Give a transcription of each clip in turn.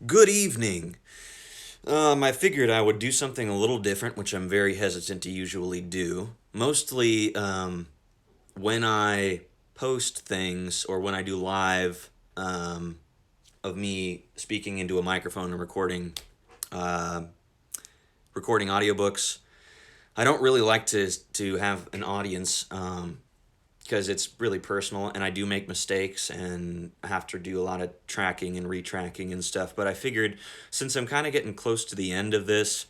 Good evening. I figured I would do something a little different, which I'm very hesitant to usually do. Mostly when I post things or when I do live of me speaking into a microphone and uh, recording audiobooks. I don't really like to have an audience because it's really personal and I do make mistakes and I have to do a lot of tracking and retracking and stuff. But I figured since I'm kind of getting close to the end of this,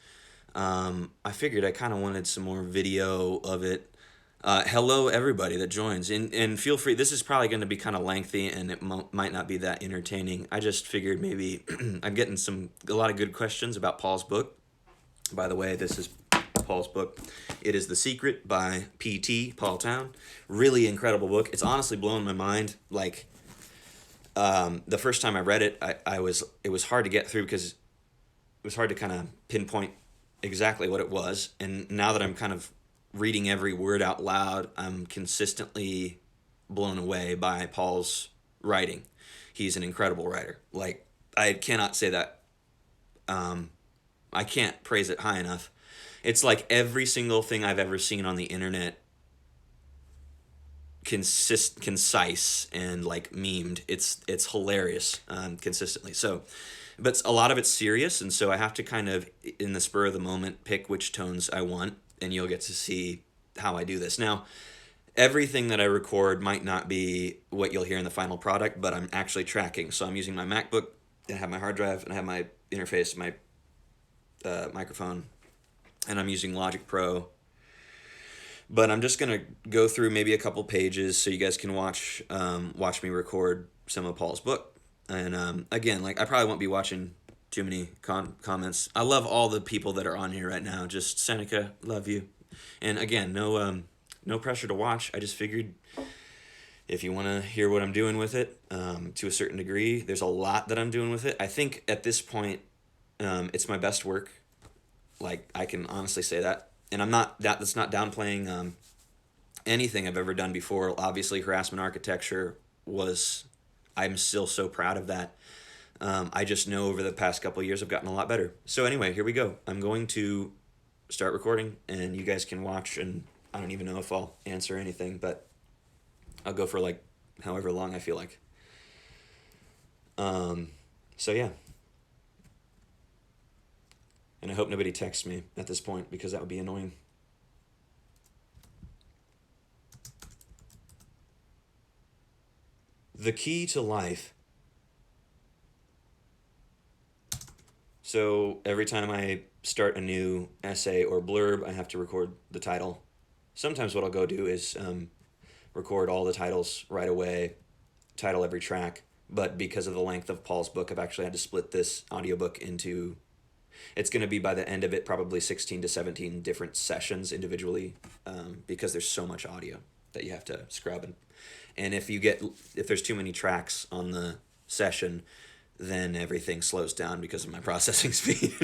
I figured I kind of wanted some more video of it. Hello, everybody that joins, and feel free. This is probably going to be kind of lengthy, and it might not be that entertaining. I just figured maybe I'm getting a lot of good questions about Paul's book. By the way, this is Paul's book. It is The Secret by P.T. Paul Town. Really incredible book. It's honestly blown my mind. Like the first time I read it, it was hard to get through because it was hard to kind of pinpoint exactly what it was. And now that I'm kind of reading every word out loud, I'm consistently blown away by Paul's writing. He's an incredible writer. Like I cannot say that. I can't praise it high enough. It's like every single thing I've ever seen on the internet concise and like memed. It's hilarious consistently. So, but a lot of it's serious, and so I have to kind of in the spur of the moment pick which tones I want, and you'll get to see how I do this. Now, everything that I record might not be what you'll hear in the final product, but I'm actually tracking. So I'm using my MacBook, and I have my hard drive, and I have my interface, my microphone, and I'm using Logic Pro. But I'm just gonna go through maybe a couple pages so you guys can watch me record some of Paul's book. And again, like I probably won't be watching too many comments. I love all the people that are on here right now. Just Seneca, love you. And again, no pressure to watch. I just figured if you want to hear what I'm doing with it, to a certain degree, there's a lot that I'm doing with it. I think at this point, it's my best work. Like I can honestly say that, and I'm not that. That's not downplaying anything I've ever done before. Obviously, harassment architecture was. I'm still so proud of that. I just know over the past couple of years I've gotten a lot better. So anyway, here we go. I'm going to start recording, and you guys can watch. And I don't even know if I'll answer anything, but I'll go for like however long I feel like. So yeah. And I hope nobody texts me at this point because that would be annoying. The key to life. So every time I start a new essay or blurb, I have to record the title. Sometimes what I'll go do is record all the titles right away, title every track. But because of the length of Paul's book, I've actually had to split this audiobook into. It's going to be by the end of it probably 16 to 17 different sessions individually because there's so much audio that you have to scrub. And if there's too many tracks on the session, then everything slows down because of my processing speed.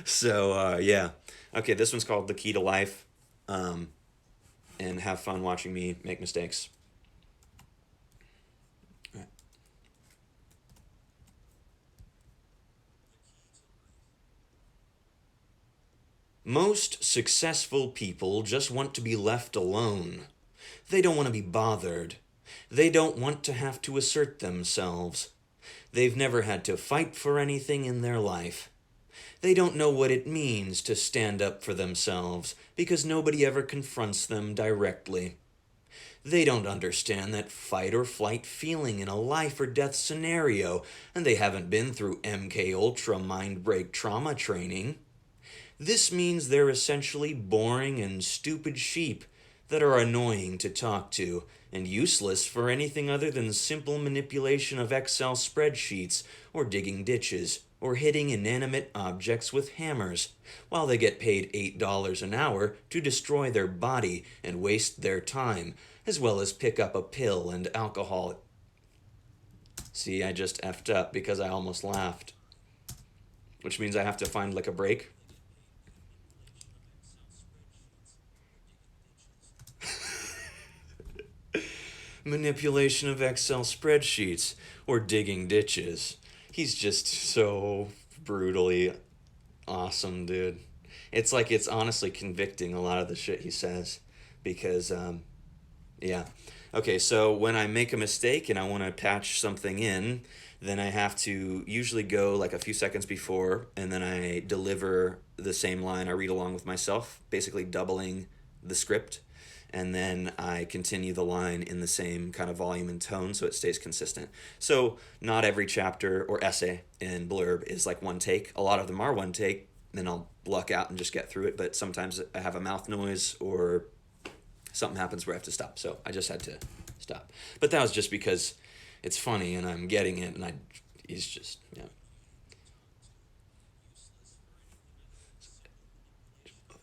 So yeah, okay. This one's called "The Key to Life," and have fun watching me make mistakes. Most successful people just want to be left alone. They don't want to be bothered. They don't want to have to assert themselves. They've never had to fight for anything in their life. They don't know what it means to stand up for themselves because nobody ever confronts them directly. They don't understand that fight or flight feeling in a life or death scenario, and they haven't been through MK Ultra mind break trauma training. This means they're essentially boring and stupid sheep that are annoying to talk to and useless for anything other than simple manipulation of Excel spreadsheets or digging ditches or hitting inanimate objects with hammers, while they get paid $8 an hour to destroy their body and waste their time, as well as pick up a pill and alcohol. See, I just effed up because I almost laughed, which means I have to find like a break. Manipulation of Excel spreadsheets or digging ditches. He's just so brutally awesome, dude. It's like it's honestly convicting a lot of the shit he says because yeah. Okay, so when I make a mistake and I want to patch something in, then I have to usually go like a few seconds before and then I deliver the same line. I read along with myself, basically doubling the script. And then I continue the line in the same kind of volume and tone so it stays consistent. So, not every chapter or essay in Blurb is like one take. A lot of them are one take, then I'll luck out and just get through it. But sometimes I have a mouth noise or something happens where I have to stop. So I just had to stop. But that was just because it's funny and I'm getting it, and he's just, yeah.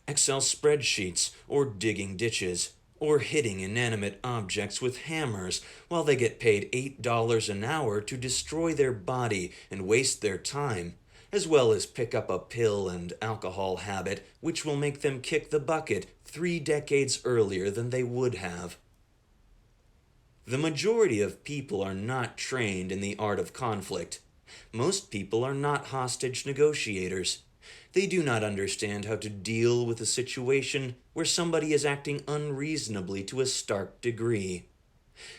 Excel spreadsheets, or digging ditches, or hitting inanimate objects with hammers while they get paid $8 an hour to destroy their body and waste their time, as well as pick up a pill and alcohol habit which will make them kick the bucket 3 decades earlier than they would have. The majority of people are not trained in the art of conflict. Most people are not hostage negotiators. They do not understand how to deal with a situation where somebody is acting unreasonably to a stark degree.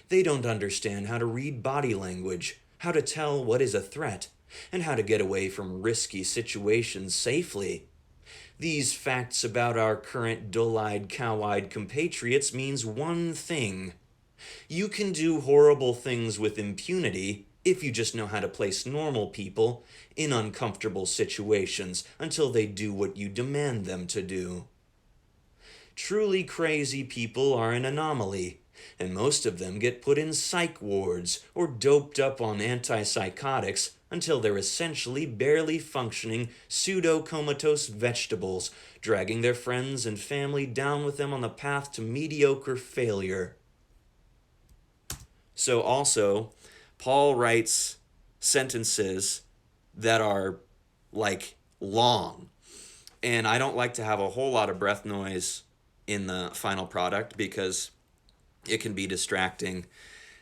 They don't understand how to read body language, how to tell what is a threat, and how to get away from risky situations safely. These facts about our current dull-eyed, cow-eyed compatriots means one thing. You can do horrible things with impunity if you just know how to place normal people in uncomfortable situations until they do what you demand them to do. Truly crazy people are an anomaly, and most of them get put in psych wards or doped up on antipsychotics until they're essentially barely functioning pseudo-comatose vegetables, dragging their friends and family down with them on the path to mediocre failure. So also, Paul writes sentences that are like long. And I don't like to have a whole lot of breath noise in the final product because it can be distracting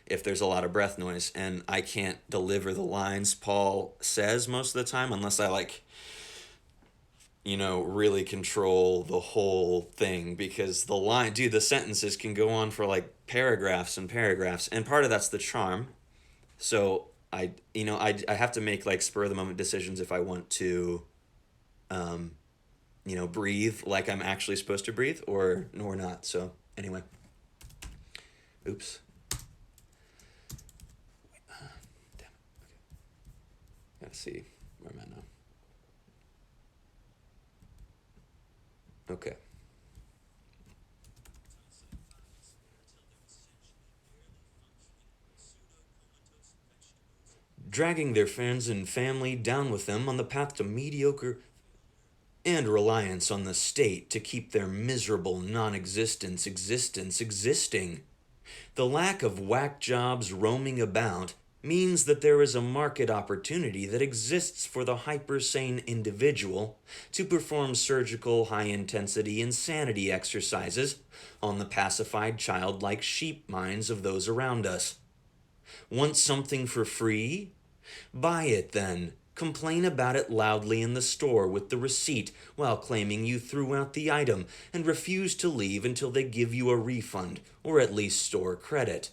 if there's a lot of breath noise, and I can't deliver the lines Paul says most of the time unless I really control the whole thing, because the sentences can go on for like paragraphs and paragraphs, and part of that's the charm. So I have to make like spur of the moment decisions if I want to, breathe like I'm actually supposed to breathe or not. So anyway, oops. Damn it. Okay. Gotta see where I'm at now. Okay. Dragging their friends and family down with them on the path to mediocre and reliance on the state to keep their miserable non-existence existing. The lack of whack jobs roaming about means that there is a market opportunity that exists for the hyper-sane individual to perform surgical high-intensity insanity exercises on the pacified childlike sheep minds of those around us. Want something for free? Buy it then. Complain about it loudly in the store with the receipt while claiming you threw out the item and refuse to leave until they give you a refund or at least store credit.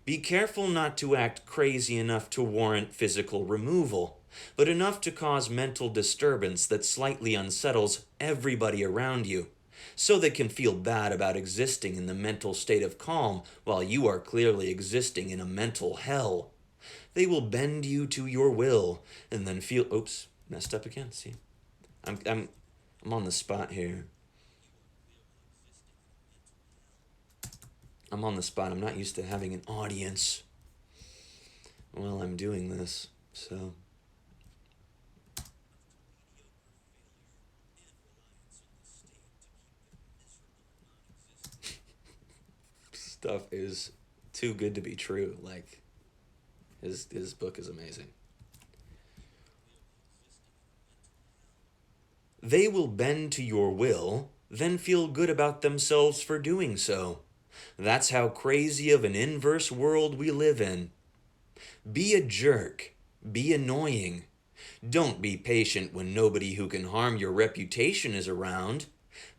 Be careful not to act crazy enough to warrant physical removal, but enough to cause mental disturbance that slightly unsettles everybody around you, so they can feel bad about existing in the mental state of calm while you are clearly existing in a mental hell. They will bend you to your will and then feel, oops, messed up again, see? I'm on the spot here. I'm on the spot. I'm not used to having an audience while I'm doing this, so. Stuff is too good to be true. Like, his book is amazing. They will bend to your will, then feel good about themselves for doing so. That's how crazy of an inverse world we live in. Be a jerk. Be annoying. Don't be patient when nobody who can harm your reputation is around.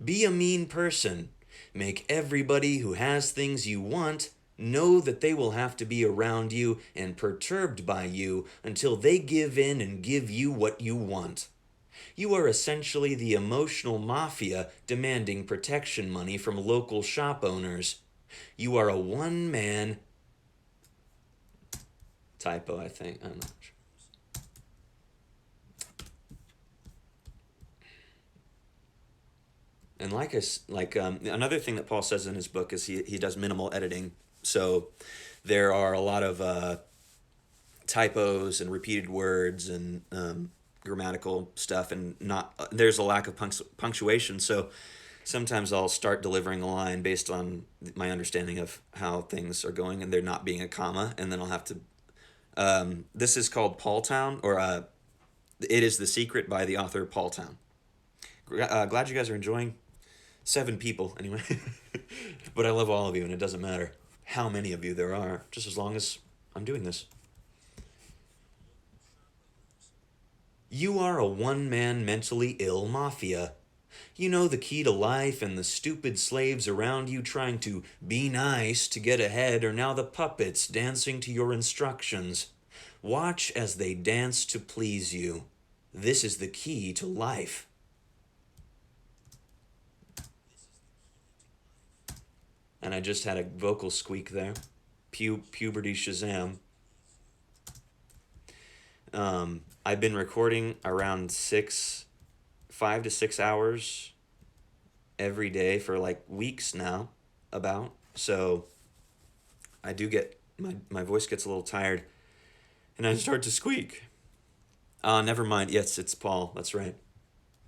Be a mean person. Make everybody who has things you want know that they will have to be around you and perturbed by you until they give in and give you what you want. You are essentially the emotional mafia demanding protection money from local shop owners. You are a one-man typo, I think. I'm not sure. And another thing that Paul says in his book is he does minimal editing. So there are a lot of typos and repeated words and grammatical stuff, and not there's a lack of punctuation. So sometimes I'll start delivering a line based on my understanding of how things are going, and there not being a comma, and then I'll have to. This is called Paul Town, or It Is the Secret by the author Paul Town. Glad you guys are enjoying. 7 people, anyway. But I love all of you, and it doesn't matter how many of you there are, just as long as I'm doing this. You are a one-man mentally ill mafia. You know the key to life, and the stupid slaves around you trying to be nice to get ahead are now the puppets dancing to your instructions. Watch as they dance to please you. This is the key to life. And I just had a vocal squeak there. Puberty Shazam. I've been recording around 5 to 6 hours every day for like weeks now, about. So I do get, my voice gets a little tired, and I start to squeak. Never mind. Yes, it's Paul. That's right.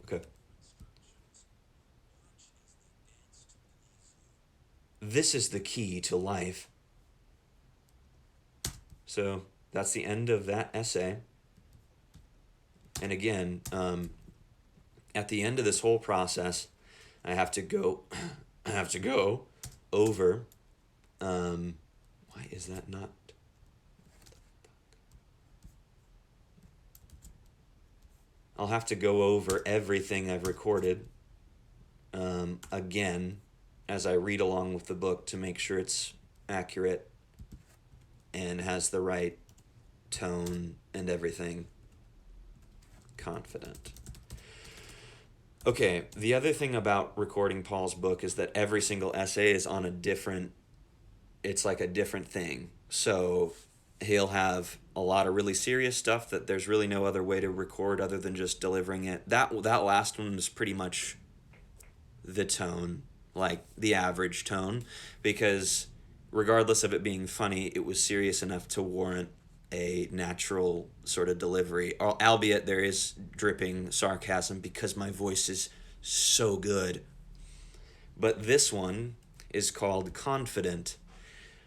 Okay. This is the key to life. So that's the end of that essay. And again, at the end of this whole process, I have to go over. Why is that not? I'll have to go over everything I've recorded again as I read along with the book to make sure it's accurate and has the right tone and everything. Confident. Okay, the other thing about recording Paul's book is that every single essay is on it's like a different thing. So he'll have a lot of really serious stuff that there's really no other way to record other than just delivering it. That last one was pretty much the tone, like the average tone, because regardless of it being funny, it was serious enough to warrant a natural sort of delivery, albeit there is dripping sarcasm because my voice is so good. But this one is called Confident.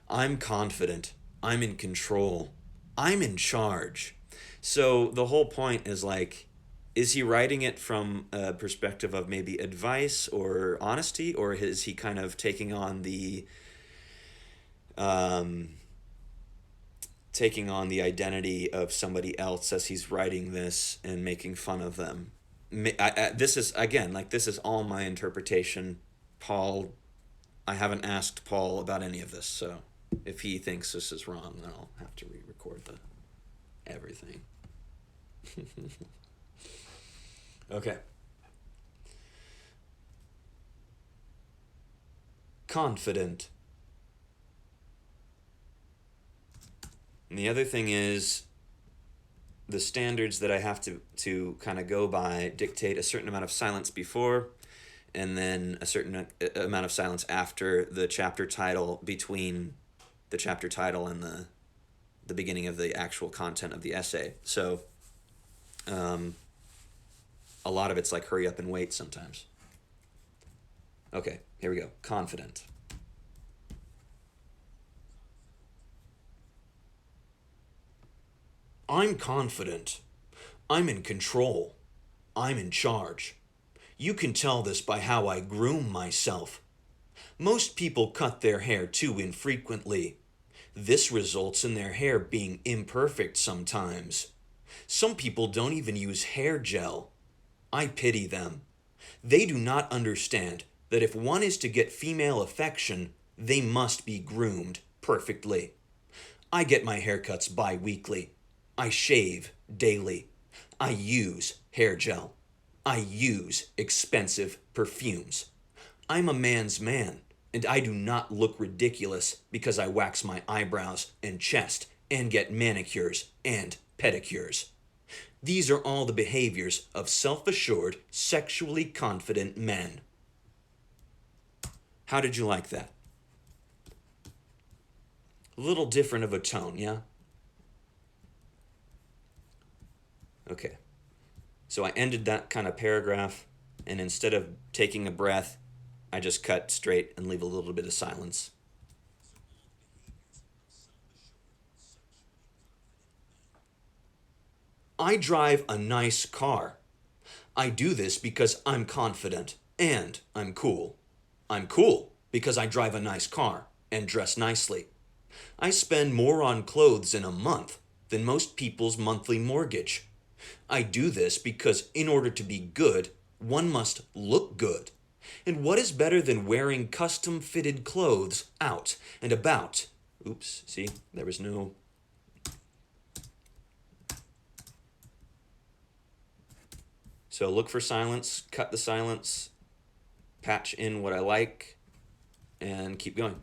I'm confident. I'm in control. I'm in charge. So the whole point is like, is he writing it from a perspective of maybe advice or honesty, or is he kind of taking on the identity of somebody else as he's writing this and making fun of them? This is, again, like, this is all my interpretation. Paul, I haven't asked Paul about any of this, so if he thinks this is wrong, then I'll have to re-record everything. Okay. Confident. And the other thing is, the standards that I have to kind of go by dictate a certain amount of silence before, and then a certain amount of silence after the chapter title, between the chapter title and the beginning of the actual content of the essay. So a lot of it's like hurry up and wait sometimes. Okay, here we go. Confident. I'm confident. I'm in control. I'm in charge. You can tell this by how I groom myself. Most people cut their hair too infrequently. This results in their hair being imperfect sometimes. Some people don't even use hair gel. I pity them. They do not understand that if one is to get female affection, they must be groomed perfectly. I get my haircuts bi-weekly. I shave daily. I use hair gel. I use expensive perfumes. I'm a man's man, and I do not look ridiculous because I wax my eyebrows and chest and get manicures and pedicures. These are all the behaviors of self-assured, sexually confident men. How did you like that? A little different of a tone, yeah? Okay. So I ended that kind of paragraph, and instead of taking a breath, I just cut straight and leave a little bit of silence. I drive a nice car. I do this because I'm confident and I'm cool. I'm cool because I drive a nice car and dress nicely. I spend more on clothes in a month than most people's monthly mortgage. I do this because in order to be good, one must look good. And what is better than wearing custom fitted clothes out and about? Oops, see, there was no. So look for silence, cut the silence, patch in what I like, and keep going.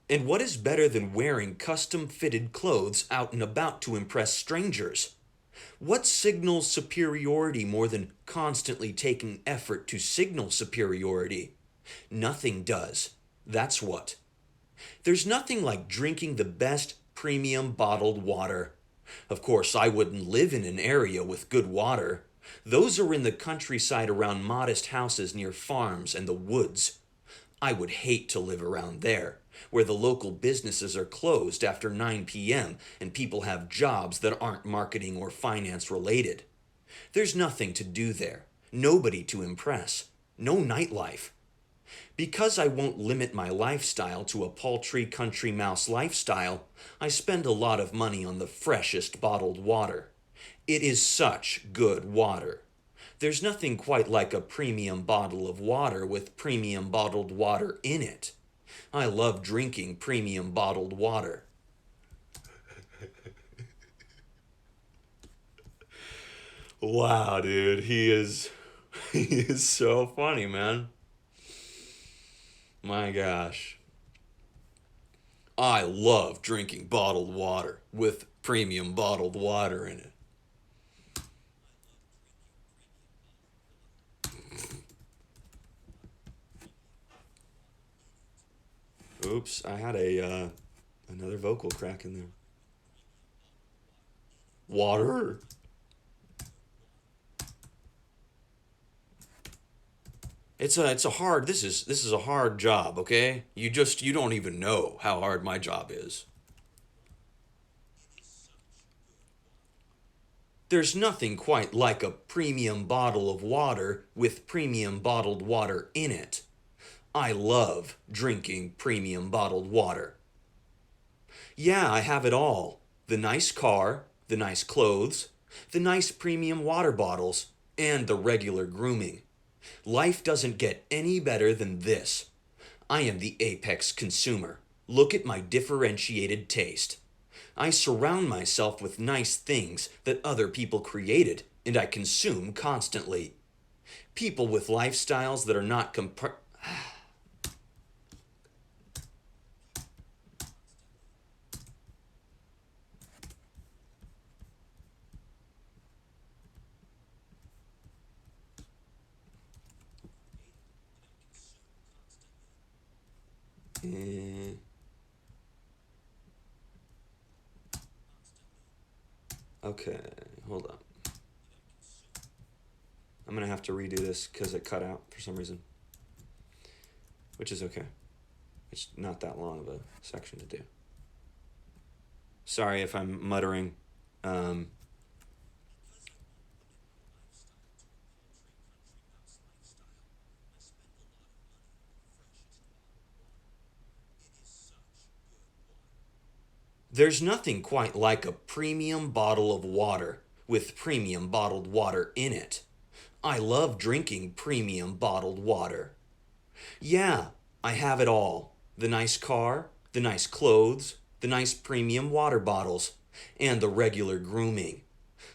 And what is better than wearing custom fitted clothes out and about to impress strangers? What signals superiority more than constantly taking effort to signal superiority? Nothing does. That's what. There's nothing like drinking the best premium bottled water. Of course, I wouldn't live in an area with good water. Those are in the countryside around modest houses near farms and the woods. I would hate to live around there, where the local businesses are closed after 9 p.m. and people have jobs that aren't marketing or finance related. There's nothing to do there, nobody to impress, no nightlife. Because I won't limit my lifestyle to a paltry country mouse lifestyle, I spend a lot of money on the freshest bottled water. It is such good water. There's nothing quite like a premium bottle of water with premium bottled water in it. I love drinking premium bottled water. Wow, dude, he is he is so funny, man. My gosh. I love drinking bottled water with premium bottled water in it. Oops, I had a another vocal crack in there. Water. It's a hard this is a hard job, okay? You don't even know how hard my job is. There's nothing quite like a premium bottle of water with premium bottled water in it. I love drinking premium bottled water. Yeah, I have it all. The nice car, the nice clothes, the nice premium water bottles, and the regular grooming. Life doesn't get any better than this. I am the apex consumer. Look at my differentiated taste. I surround myself with nice things that other people created and I consume constantly. People with lifestyles that are not Eh, okay, hold on. I'm gonna have to redo this because it cut out for some reason, which is okay. It's not that long of a section to do. Sorry if I'm muttering. Um, There's nothing quite like a premium bottle of water with premium bottled water in it. I love drinking premium bottled water. Yeah, I have it all. The nice car, the nice clothes, the nice premium water bottles, and the regular grooming.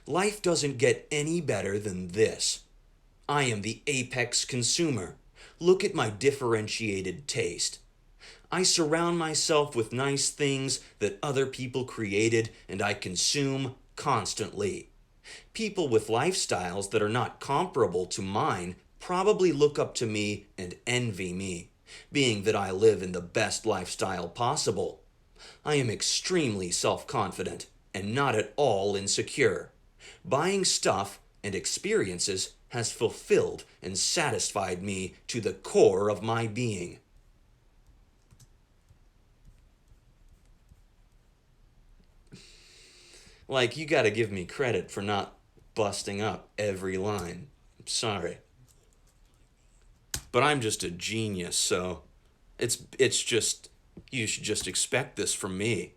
Life doesn't get any better than this. I am the apex consumer. Look at my differentiated taste. I surround myself with nice things that other people created and I consume constantly. People with lifestyles that are not comparable to mine probably look up to me and envy me, being that I live in the best lifestyle possible. I am extremely self-confident and not at all insecure. Buying stuff and experiences has fulfilled and satisfied me to the core of my being. Like, you gotta give me credit for not busting up every line. I'm sorry. But I'm just a genius, so it's just you should just expect this from me.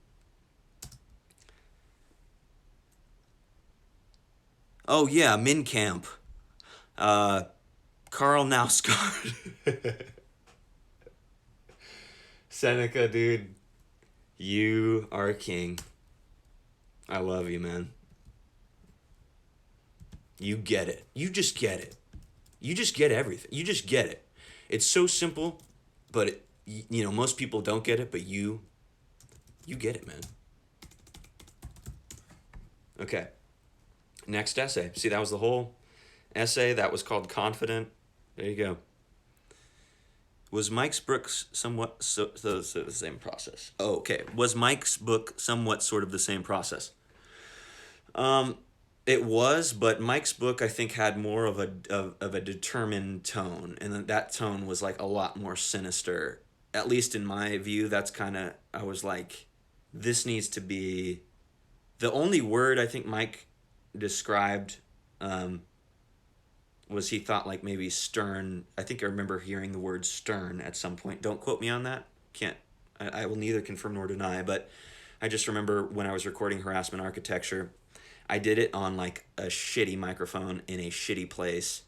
Oh yeah, Min Camp. Uh Carl Nausgaard. Seneca, dude. You are king. I love you, man. You get it. You just get it. You just get everything. You just get it. It's so simple, but most people don't get it, but you get it, man. Okay. Next essay. See, that was the whole essay. That was called Confident. There you go. Was Mike's Brooks somewhat so the same process? Oh, okay. Was Mike's book somewhat sort of the same process? Um, it was, but Mike's book I think had more of a determined tone, and that tone was like a lot more sinister. At least in my view, that's kind of I was like, this needs to be the only word I think Mike described um, was he thought like maybe stern. I think I remember hearing the word stern at some point. Don't quote me on that. Can't. I will neither confirm nor deny, but I just remember when I was recording Harassment Architecture, I did it on like a shitty microphone in a shitty place.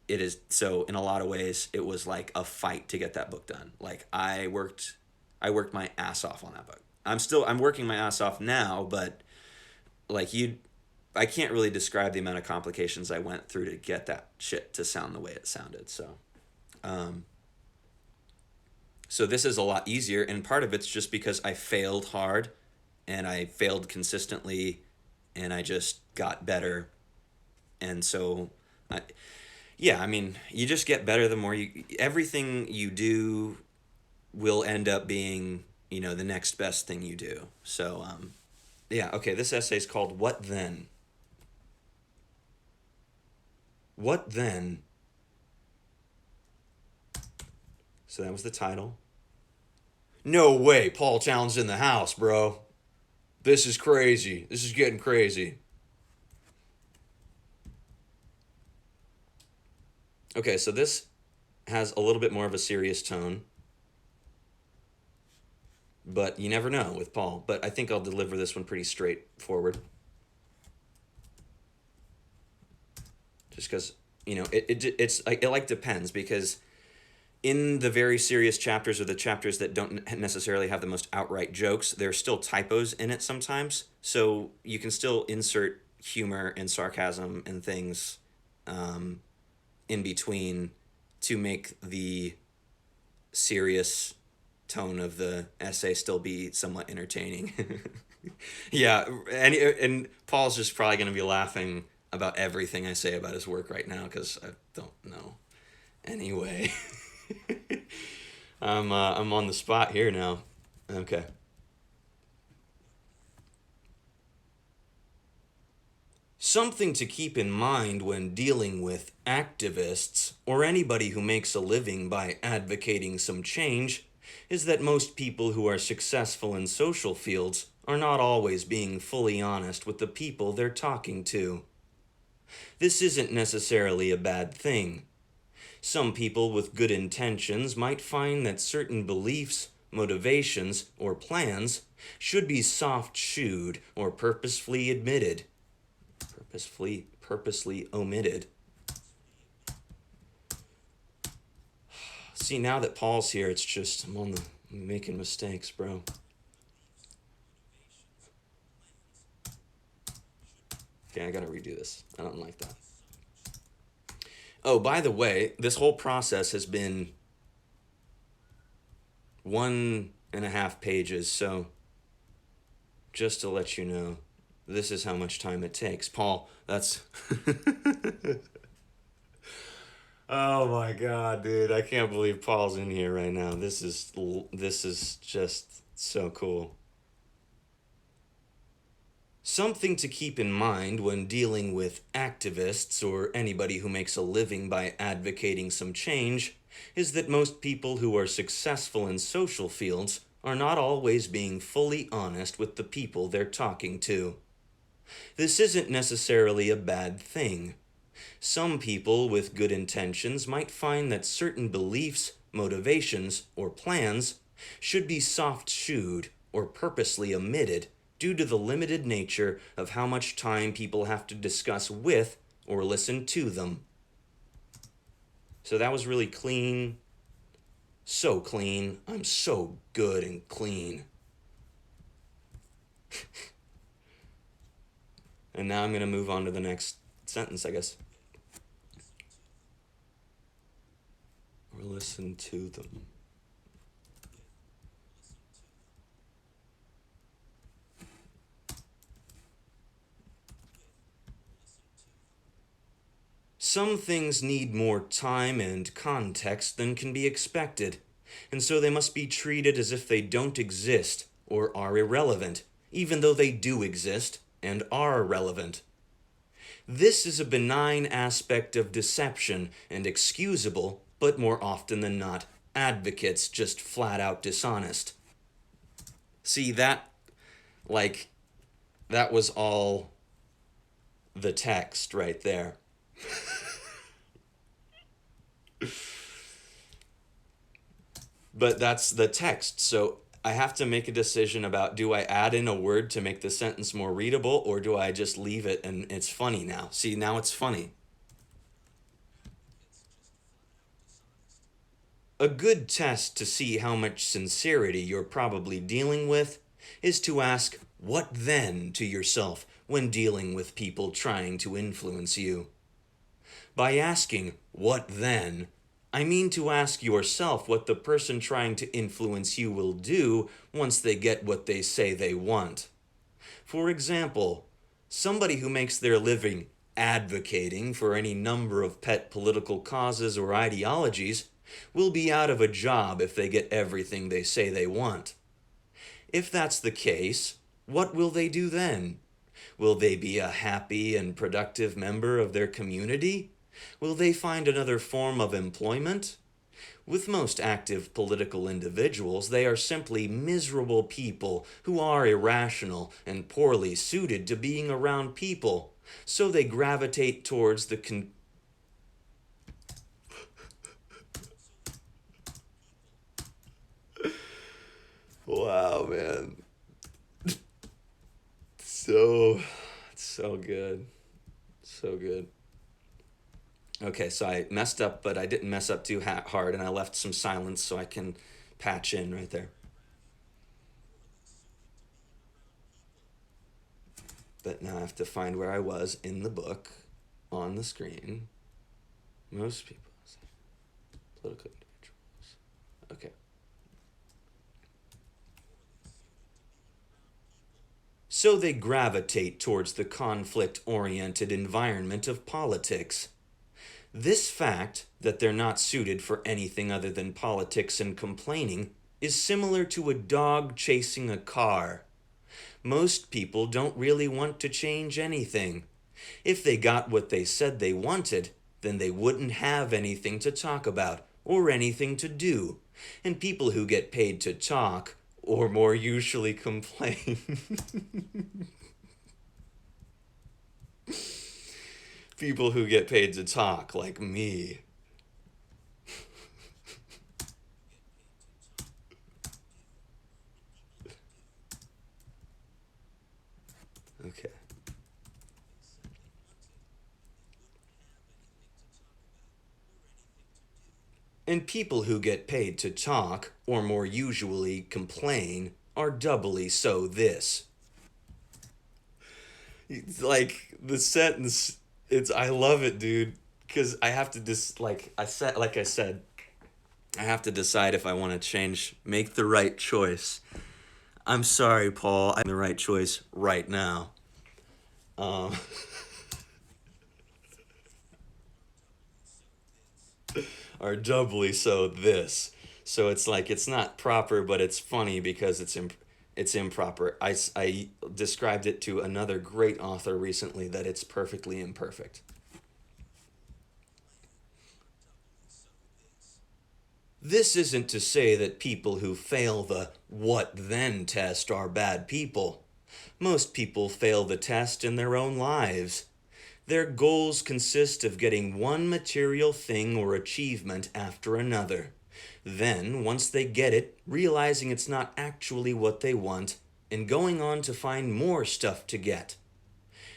It is so in a lot of ways it was like a fight to get that book done. Like I worked my ass off on that book. I'm working my ass off now, but like I can't really describe the amount of complications I went through to get that shit to sound the way it sounded. Um, so this is a lot easier, and part of it's just because I failed hard, and I failed consistently, and I just got better, and so, yeah, I mean, you just get better the more everything you do will end up being, the next best thing you do. So, yeah, okay, this essay is called What Then? What then? So that was the title. No way, Paul Towns in the house, bro. This is crazy. This is getting crazy. Okay, so this has a little bit more of a serious tone, but you never know with Paul. But I think I'll deliver this one pretty straightforward. Just because, it like depends, because in the very serious chapters or the chapters that don't necessarily have the most outright jokes, there's still typos in it sometimes. So you can still insert humor and sarcasm and things in between to make the serious tone of the essay still be somewhat entertaining. Yeah, and Paul's just probably going to be laughing about everything I say about his work right now because I don't know. Anyway. I'm on the spot here now. Okay. Something to keep in mind when dealing with activists or anybody who makes a living by advocating some change is that most people who are successful in social fields are not always being fully honest with the people they're talking to. This isn't necessarily a bad thing. Some people with good intentions might find that certain beliefs motivations, or plans should be soft-shoed or purposefully admitted. Purposely omitted. See, now that Paul's here, it's just, I'm making mistakes, bro. Okay, I gotta redo this. I don't like that. Oh, by the way, this whole process has been 1.5 pages, so just to let you know, this is how much time it takes. Paul, that's... Oh my God, dude. I can't believe Paul's in here right now. This is just so cool. Something to keep in mind when dealing with activists or anybody who makes a living by advocating some change is that most people who are successful in social fields are not always being fully honest with the people they're talking to. This isn't necessarily a bad thing. Some people with good intentions might find that certain beliefs, motivations, or plans should be soft-shoed or purposely omitted due to the limited nature of how much time people have to discuss with or listen to them. So that was really clean. So clean. I'm so good and clean. And now I'm going to move on to the next sentence, I guess. Or listen to them. Some things need more time and context than can be expected, and so they must be treated as if they don't exist or are irrelevant, even though they do exist and are relevant. This is a benign aspect of deception and excusable, but more often than not, advocates just flat out dishonest. See, that was all the text right there. But that's the text, so I have to make a decision about, do I add in a word to make the sentence more readable, or do I just leave it and it's funny now? See, now it's funny. A good test to see how much sincerity you're probably dealing with is to ask, what then, to yourself when dealing with people trying to influence you. By asking, what then, I mean to ask yourself what the person trying to influence you will do once they get what they say they want. For example, somebody who makes their living advocating for any number of pet political causes or ideologies will be out of a job if they get everything they say they want. If that's the case, what will they do then? Will they be a happy and productive member of their community? Will they find another form of employment? With most active political individuals, they are simply miserable people who are irrational and poorly suited to being around people, so they gravitate towards the Wow, man. So good. So good. Okay, so I messed up, but I didn't mess up too hard, and I left some silence so I can patch in right there. But now I have to find where I was in the book, on the screen. Most people, political individuals. Okay. So they gravitate towards the conflict-oriented environment of politics. This fact, that they're not suited for anything other than politics and complaining, is similar to a dog chasing a car. Most people don't really want to change anything. If they got what they said they wanted, then they wouldn't have anything to talk about or anything to do. And people who get paid to talk, or more usually complain, people who get paid to talk, like me. And people who get paid to talk, or more usually complain, are doubly so this. It's like the sentence, I love it, dude, because I have to like I said, I have to decide if I want to make the right choice. I'm sorry, Paul, I'm the right choice right now. Um, are doubly so this. So it's like it's not proper, but it's funny because it's improper. I described it to another great author recently that it's perfectly imperfect. This isn't to say that people who fail the what then test are bad people. Most people fail the test in their own lives. Their goals consist of getting one material thing or achievement after another. Then, once they get it, realizing it's not actually what they want, and going on to find more stuff to get.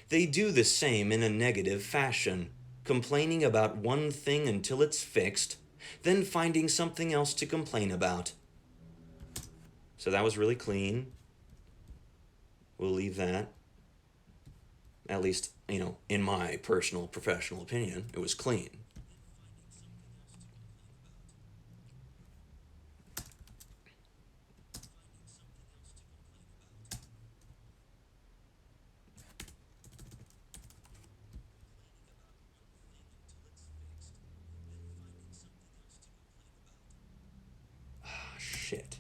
They do the same in a negative fashion, complaining about one thing until it's fixed, then finding something else to complain about. So that was really clean. We'll leave that. At least, in my personal professional opinion, it was clean. Ah, shit.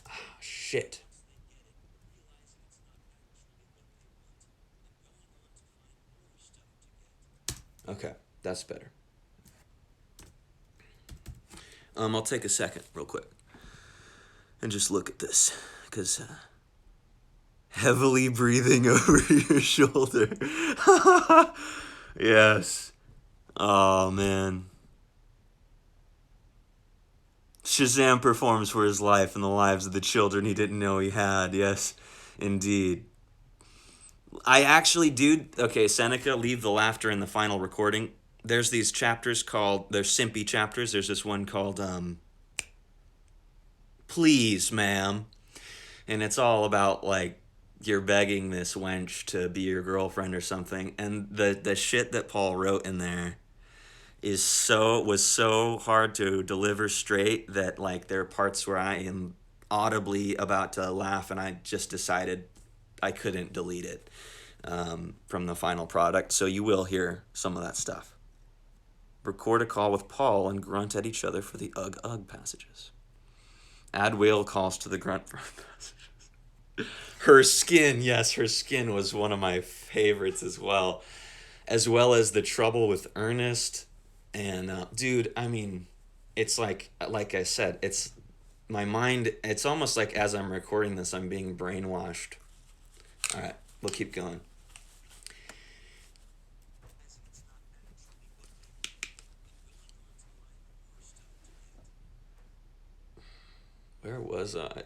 Ah, shit. Okay, that's better. I'll take a second, real quick, and just look at this, because heavily breathing over your shoulder. Yes. Oh man. Shazam performs for his life and the lives of the children he didn't know he had. Yes, indeed. I actually do. Okay, Seneca, leave the laughter in the final recording. There's these chapters called, they're simpy chapters. There's this one called Please, Ma'am. And it's all about like you're begging this wench to be your girlfriend or something. And the shit that Paul wrote in there was so hard to deliver straight that like there are parts where I am audibly about to laugh and I just decided I couldn't delete it from the final product. So you will hear some of that stuff. Record a call with Paul and grunt at each other for the ugh ugh passages. Add whale calls to the grunt passages. Her skin, yes, her skin was one of my favorites as well as the trouble with Ernest. And dude, I mean, it's like I said, it's my mind. It's almost like as I'm recording this, I'm being brainwashed. All right, we'll keep going. Where was I?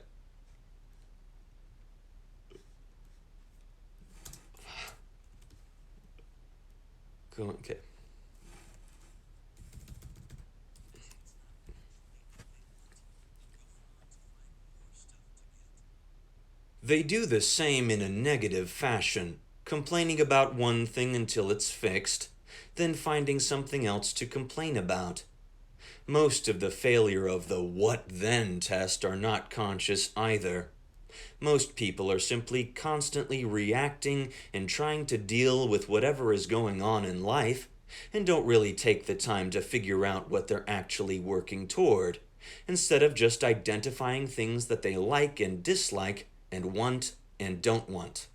Going okay. They do the same in a negative fashion, complaining about one thing until it's fixed, then finding something else to complain about. Most of the failure of the what then test are not conscious either. Most people are simply constantly reacting and trying to deal with whatever is going on in life, and don't really take the time to figure out what they're actually working toward, instead of just identifying things that they like and dislike and want and don't want.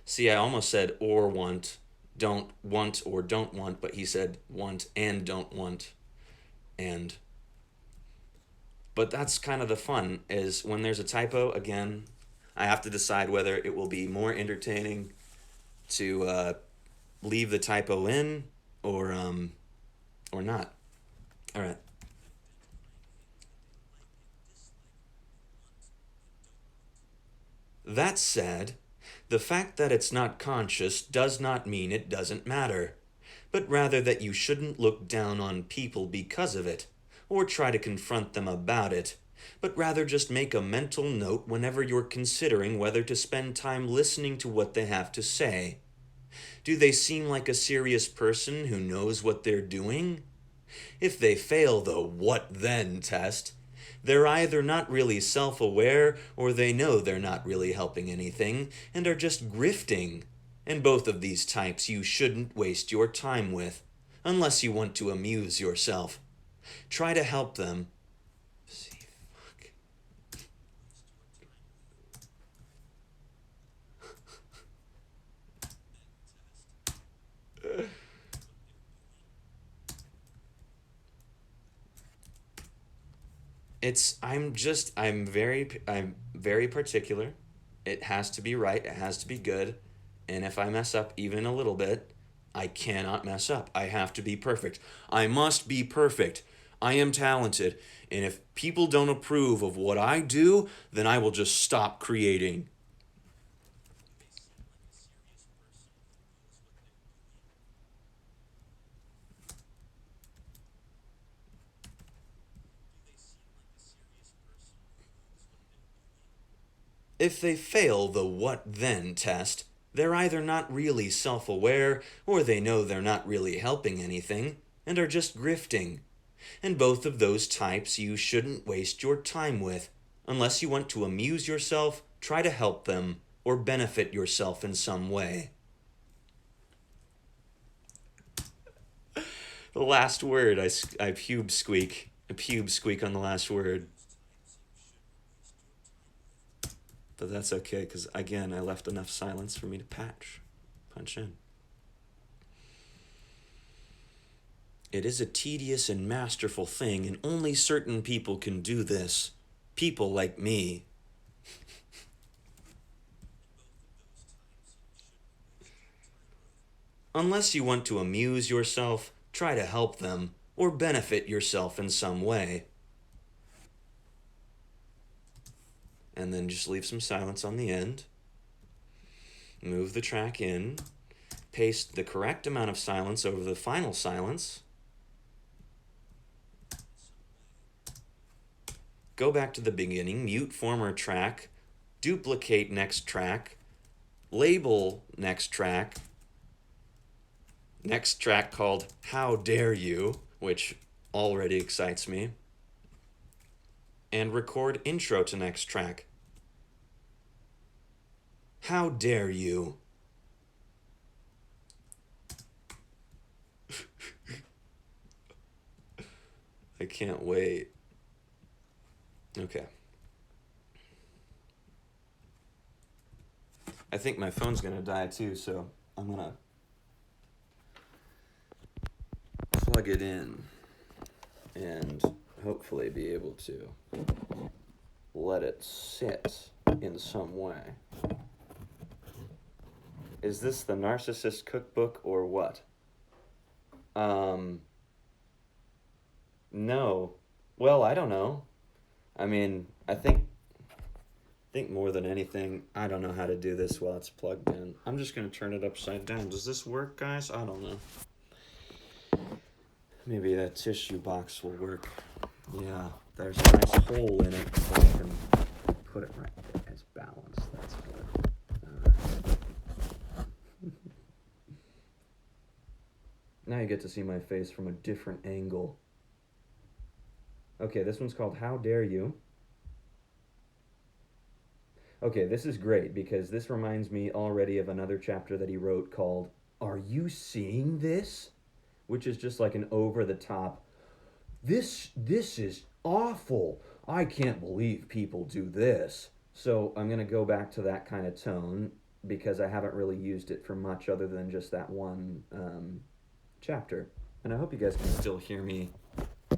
See, I almost said or want or don't want, but he said want and don't want. And but that's kind of the fun is when there's a typo, again, I have to decide whether it will be more entertaining to leave the typo in or not. All right. That said, The fact that it's not conscious does not mean it doesn't matter, but rather that you shouldn't look down on people because of it, or try to confront them about it, but rather just make a mental note whenever you're considering whether to spend time listening to what they have to say. Do they seem like a serious person who knows what they're doing? If they fail the what then test, they're either not really self aware or they know they're not really helping anything and are just grifting. And both of these types you shouldn't waste your time with, unless you want to amuse yourself. Try to help them. See, fuck. I'm very particular. It has to be right, it has to be good. And if I mess up even a little bit, I cannot mess up. I have to be perfect. I must be perfect. I am talented. And if people don't approve of what I do, then I will just stop creating. If they fail the what then test, they're either not really self aware or they know they're not really helping anything and are just grifting. And both of those types you shouldn't waste your time with. Unless you want to amuse yourself, try to help them, or benefit yourself in some way. The last word, I pube squeak. I pube squeak on the last word. But that's okay, because again, I left enough silence for me to punch in. It is a tedious and masterful thing, and only certain people can do this. People like me. Unless you want to amuse yourself, try to help them, or benefit yourself in some way. And then just leave some silence on the end. Move the track in. Paste the correct amount of silence over the final silence. Go back to the beginning, mute former track, duplicate next track, label next track called How Dare You, which already excites me, and record intro to next track. How dare you? I can't wait. Okay. I think my phone's gonna die too, so I'm gonna plug it in and hopefully be able to let it sit in some way. Is this the Narcissist Cookbook or what? No. Well, I don't know. I mean, I think more than anything, I don't know how to do this while it's plugged in. I'm just going to turn it upside down. Does this work, guys? I don't know. Maybe that tissue box will work. Yeah, there's a nice hole in it, so I can put it right there. It's balanced. That's good. Now you get to see my face from a different angle. Okay, this one's called How Dare You? Okay, this is great because this reminds me already of another chapter that he wrote called Are You Seeing This? Which is just like an over-the-top, this is awful. I can't believe people do this. So I'm going to go back to that kind of tone because I haven't really used it for much other than just that one chapter. And I hope you guys can still hear me.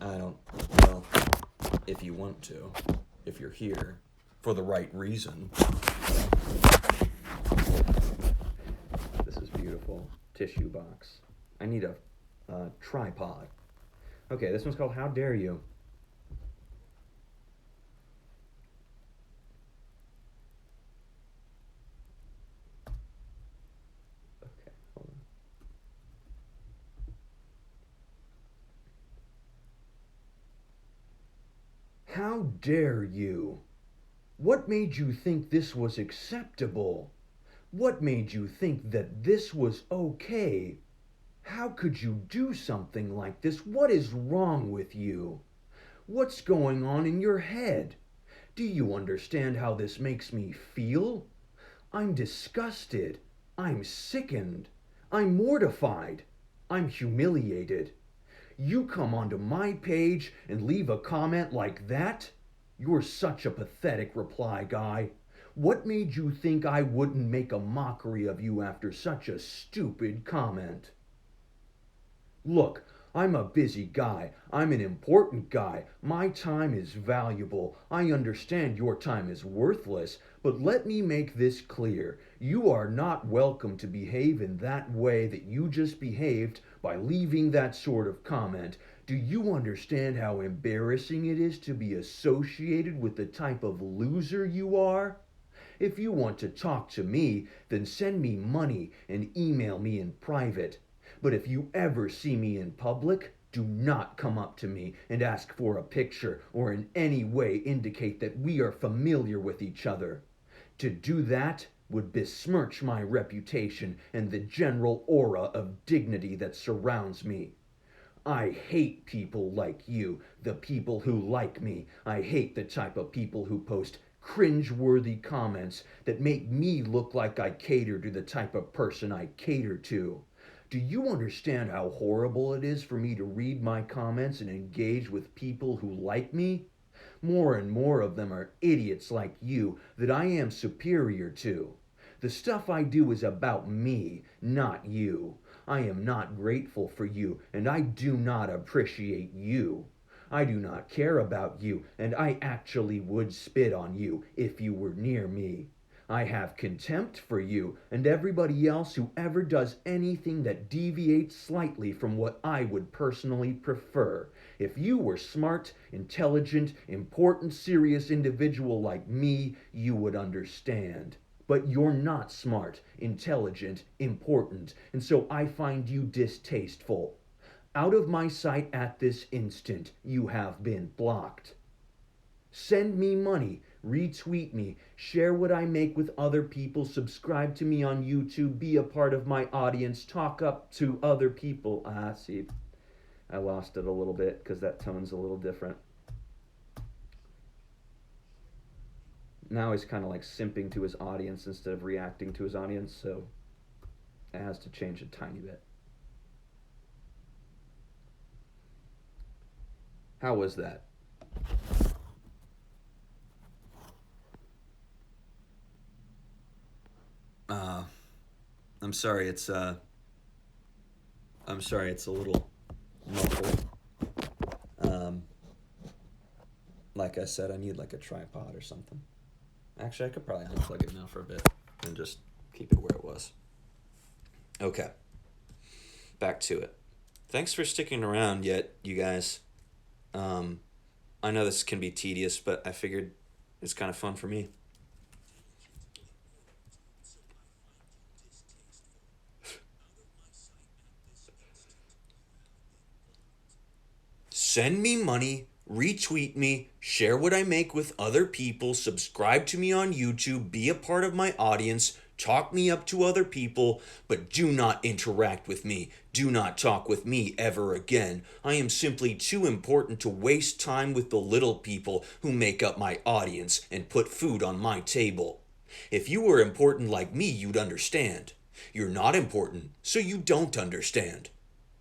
Well, if you want to, if you're here for the right reason. This is beautiful. Tissue box. I need a tripod. Okay, this one's called How Dare You? How dare you? What made you think this was acceptable? What made you think that this was okay? How could you do something like this? What is wrong with you? What's going on in your head? Do you understand how this makes me feel? I'm disgusted. I'm sickened. I'm mortified. I'm humiliated. You come onto my page and leave a comment like that? You're such a pathetic reply guy. What made you think I wouldn't make a mockery of you after such a stupid comment? Look, I'm a busy guy. I'm an important guy. My time is valuable. I understand your time is worthless, but let me make this clear. You are not welcome to behave in that way that you just behaved by leaving that sort of comment. Do you understand how embarrassing it is to be associated with the type of loser you are? If you want to talk to me, then send me money and email me in private. But if you ever see me in public, do not come up to me and ask for a picture or in any way indicate that we are familiar with each other. To do that would besmirch my reputation and the general aura of dignity that surrounds me. I hate people like you, the people who like me. I hate the type of people who post cringe-worthy comments that make me look like I cater to the type of person I cater to. Do you understand how horrible it is for me to read my comments and engage with people who like me? More and more of them are idiots like you that I am superior to. The stuff I do is about me, not you. I am not grateful for you, and I do not appreciate you. I do not care about you, and I actually would spit on you if you were near me. I have contempt for you and everybody else who ever does anything that deviates slightly from what I would personally prefer. If you were smart, intelligent, important, serious individual like me, you would understand. But you're not smart, intelligent, important, and so I find you distasteful. Out of my sight at this instant, you have been blocked. Send me money, retweet me, share what I make with other people, subscribe to me on YouTube, be a part of my audience, talk up to other people. See, I lost it a little bit because that tone's a little different. Now he's kind of like simping to his audience instead of reacting to his audience, so it has to change a tiny bit. How was that? Uh, I'm sorry. I'm sorry. It's a little muffled. Um, like I said, I need like a tripod or something. Actually, I could probably unplug it now for a bit and just keep it where it was. Okay, back to it. Thanks for sticking around yet, you guys. Um, I know this can be tedious, but I figured it's kind of fun for me. Send me money, retweet me, share what I make with other people, subscribe to me on YouTube, be a part of my audience, talk me up to other people, but do not interact with me. Do not talk with me ever again. I am simply too important to waste time with the little people who make up my audience and put food on my table. If you were important like me, you'd understand. You're not important, so you don't understand.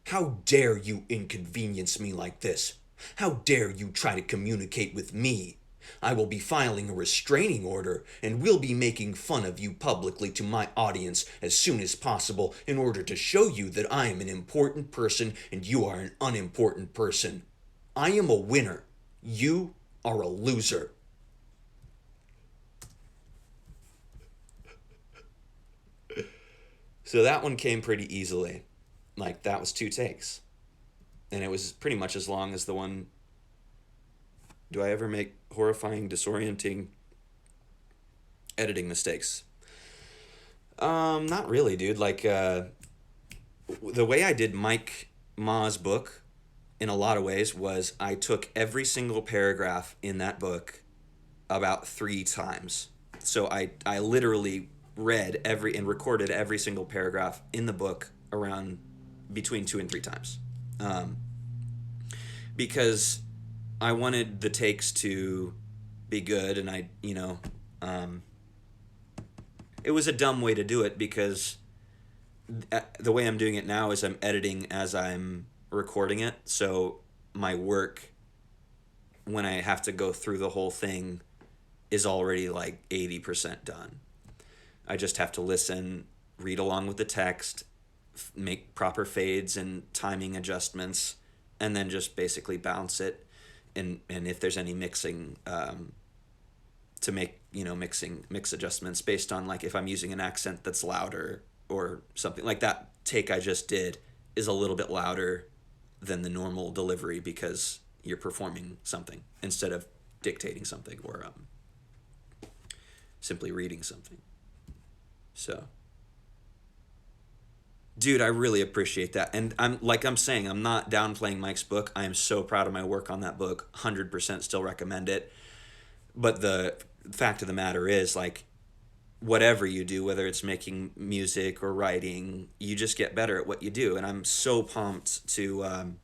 How dare you inconvenience me like this? How dare you try to communicate with me? I will be filing a restraining order and will be making fun of you publicly to my audience as soon as possible in order to show you that I am an important person and you are an unimportant person. I am a winner. You are a loser. So that one came pretty easily. Like, that was 2 takes. And it was pretty much as long as the one. Do I ever make horrifying, disorienting editing mistakes? Not really, dude. Like, the way I did Mike Ma's book in a lot of ways was I took every single paragraph in that book about 3 times. So I literally read every and recorded every single paragraph in the book around between 2 and 3 times, um, because I wanted the takes to be good, and um, it was a dumb way to do it because the way I'm doing it now is I'm editing as I'm recording it. So my work, when I have to go through the whole thing, is already like 80% done. I just have to listen, read along with the text, make proper fades and timing adjustments, and then just basically bounce it. And if there's any mixing, to make mix adjustments based on, like, if I'm using an accent that's louder or something like that take I just did is a little bit louder than the normal delivery because you're performing something instead of dictating something or simply reading something. So, dude, I really appreciate that. And I'm saying, I'm not downplaying Mike's book. I am so proud of my work on that book. 100% still recommend it. But the fact of the matter is, like, whatever you do, whether it's making music or writing, you just get better at what you do. And I'm so pumped to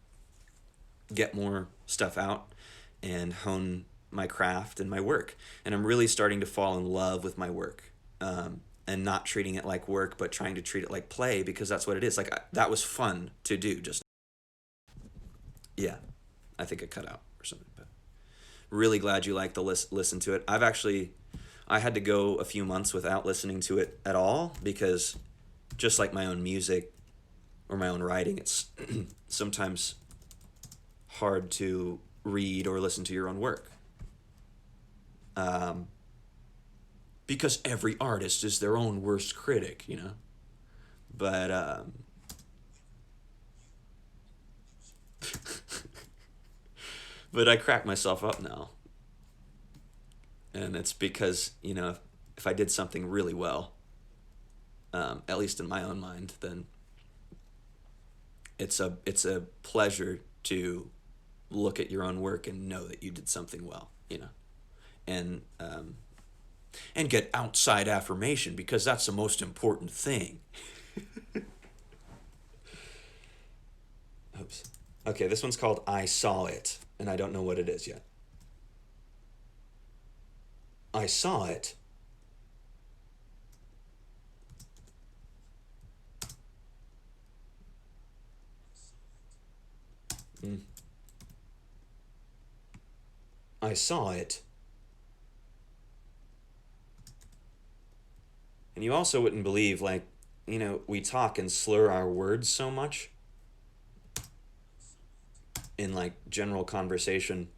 get more stuff out and hone my craft and my work. And I'm really starting to fall in love with my work, and not treating it like work, but trying to treat it like play, because that's what it is. Like, that was fun to do. Just, yeah, I think it cut out or something. But really glad you like the listen to it. I had to go a few months without listening to it at all because, just like my own music or my own writing, it's sometimes hard to read or listen to your own work. Um, because every artist is their own worst critic, you know? But, but I crack myself up now. And it's because, if I did something really well, at least in my own mind, then it's a pleasure to look at your own work and know that you did something well, and and get outside affirmation, because that's the most important thing. Oops. Okay, this one's called I Saw It, and I don't know what it is yet. I saw it. Mm. I saw it. And you also wouldn't believe, like, we talk and slur our words so much in, like, general conversation,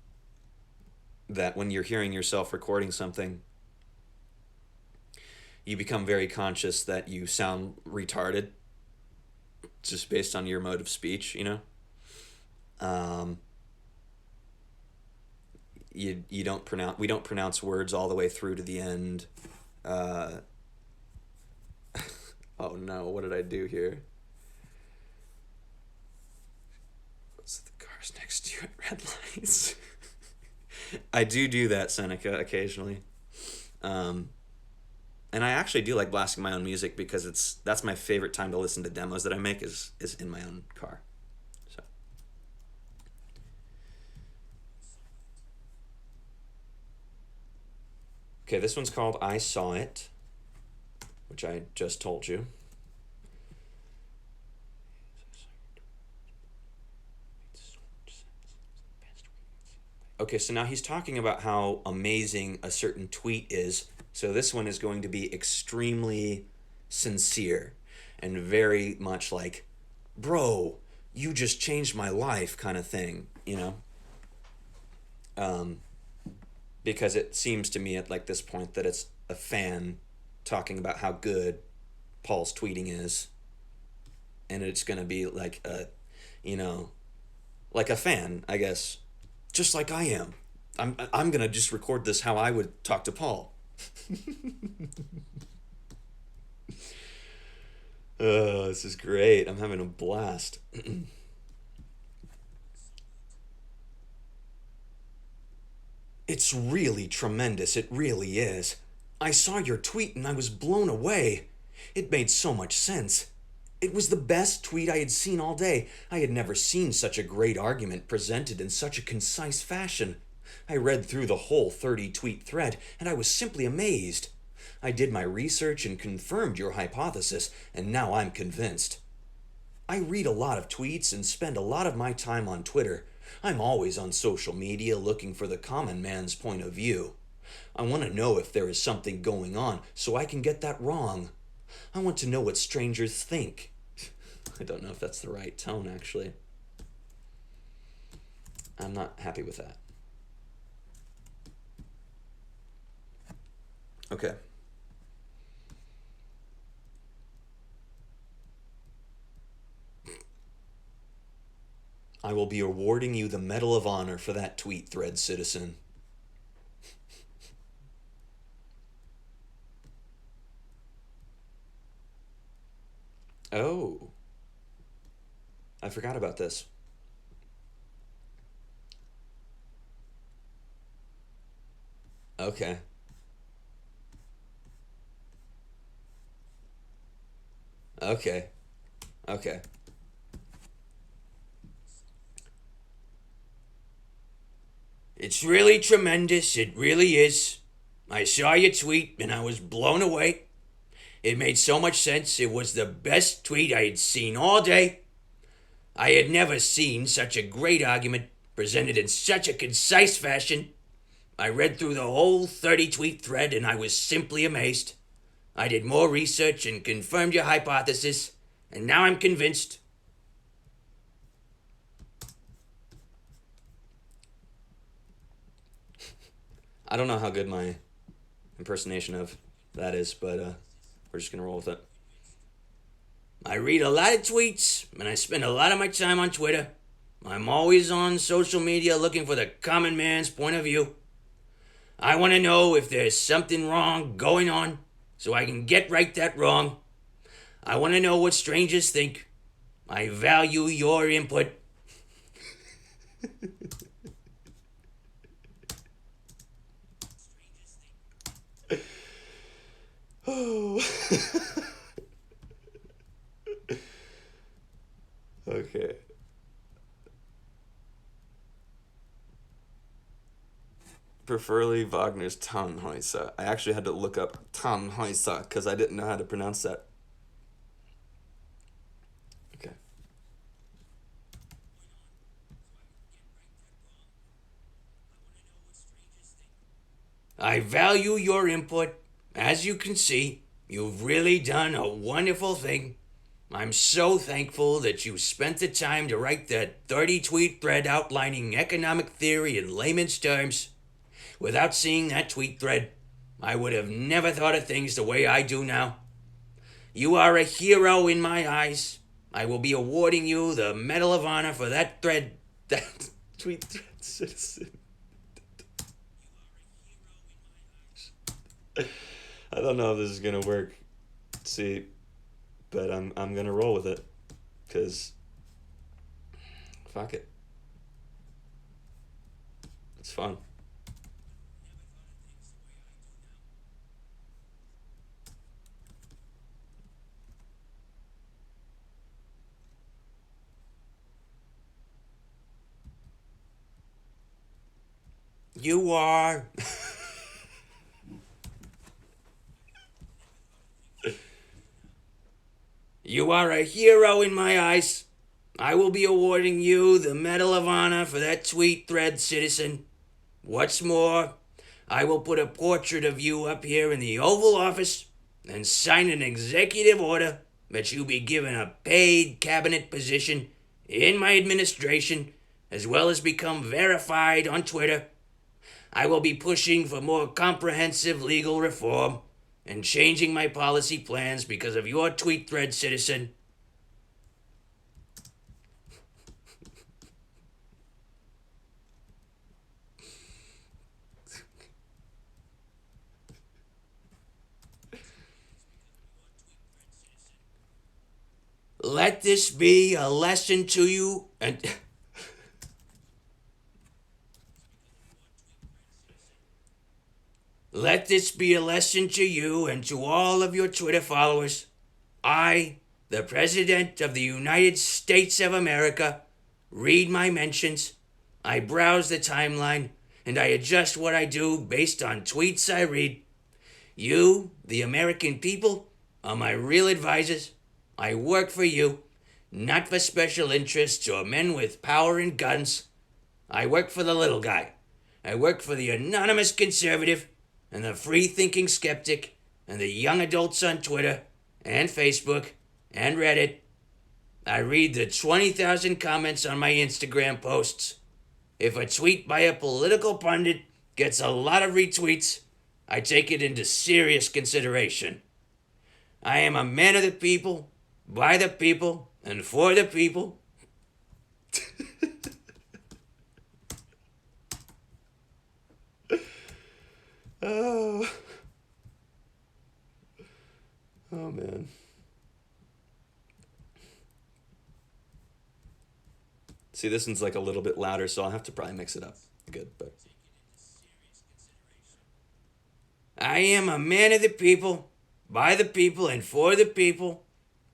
that when you're hearing yourself recording something, you become very conscious that you sound retarded just based on your mode of speech. Um, you don't pronounce we don't pronounce words all the way through to the end. Uh, oh no, what did I do here? What's the cars next to you at red lights? I do that, Seneca, occasionally. Um, and I actually do like blasting my own music because that's my favorite time to listen to demos that I make is in my own car. So, okay, this one's called I Saw It, which I just told you. Okay, so now he's talking about how amazing a certain tweet is. So this one is going to be extremely sincere and very much like, bro, you just changed my life kind of thing. Um, because it seems to me at, like, this point that it's a fan talking about how good Paul's tweeting is, and it's going to be like you know, like a fan, I guess, just like I am. I'm gonna just record this how I would talk to Paul. Oh, this is great. I'm having a blast. It's really tremendous, it really is. I saw your tweet and I was blown away. It made so much sense. It was the best tweet I had seen all day. I had never seen such a great argument presented in such a concise fashion. I read through the whole 30 tweet thread and I was simply amazed. I did my research and confirmed your hypothesis, and now I'm convinced. I read a lot of tweets and spend a lot of my time on Twitter. I'm always on social media looking for the common man's point of view. I want to know if there is something going on so I can get that wrong. I want to know what strangers think. I don't know if that's the right tone, actually. I'm not happy with that. Okay. I will be awarding you the Medal of Honor for that tweet thread, citizen. Oh, I forgot about this. Okay. Okay. Okay. It's really tremendous. It really is. I saw your tweet and I was blown away. It made so much sense. It was the best tweet I had seen all day. I had never seen such a great argument presented in such a concise fashion. I read through the whole 30 tweet thread and I was simply amazed. I did more research and confirmed your hypothesis, and now I'm convinced. I don't know how good my impersonation of that is, but we're just gonna roll with it. I read a lot of tweets and I spend a lot of my time on Twitter. I'm always on social media looking for the common man's point of view. I want to know if there's something wrong going on so I can get right that wrong. I want to know what strangers think. I value your input. Oh. Okay. Preferably Wagner's Tannhäuser. I actually had to look up Tannhäuser because I didn't know how to pronounce that. Okay. I value your input. As you can see, you've really done a wonderful thing. I'm so thankful that you spent the time to write that 30 tweet thread outlining economic theory in layman's terms. Without seeing that tweet thread, I would have never thought of things the way I do now. You are a hero in my eyes. I will be awarding you the Medal of Honor for that thread. That tweet thread, citizen. I don't know if this is gonna work. See, but I'm gonna roll with it, cause fuck it, it's fun. You are. You are a hero in my eyes. I will be awarding you the Medal of Honor for that tweet thread, citizen. What's more, I will put a portrait of you up here in the Oval Office and sign an executive order that you be given a paid cabinet position in my administration, as well as become verified on Twitter. I will be pushing for more comprehensive legal reform and changing my policy plans because of your tweet thread, citizen. Let this be a lesson to you and Let this be a lesson to you and to all of your Twitter followers. I, the President of the United States of America, read my mentions, I browse the timeline, and I adjust what I do based on tweets I read. You, the American people, are my real advisors. I work for you, not for special interests or men with power and guns. I work for the little guy. I work for the anonymous conservative and the free thinking skeptic and the young adults on Twitter and Facebook and Reddit. I read the 20,000 comments on my Instagram posts. If a tweet by a political pundit gets a lot of retweets, I take it into serious consideration. I am a man of the people, by the people, and for the people. Oh, oh man. See, this one's like a little bit louder, so I'll have to probably mix it up. Good, but. I am a man of the people, by the people, and for the people.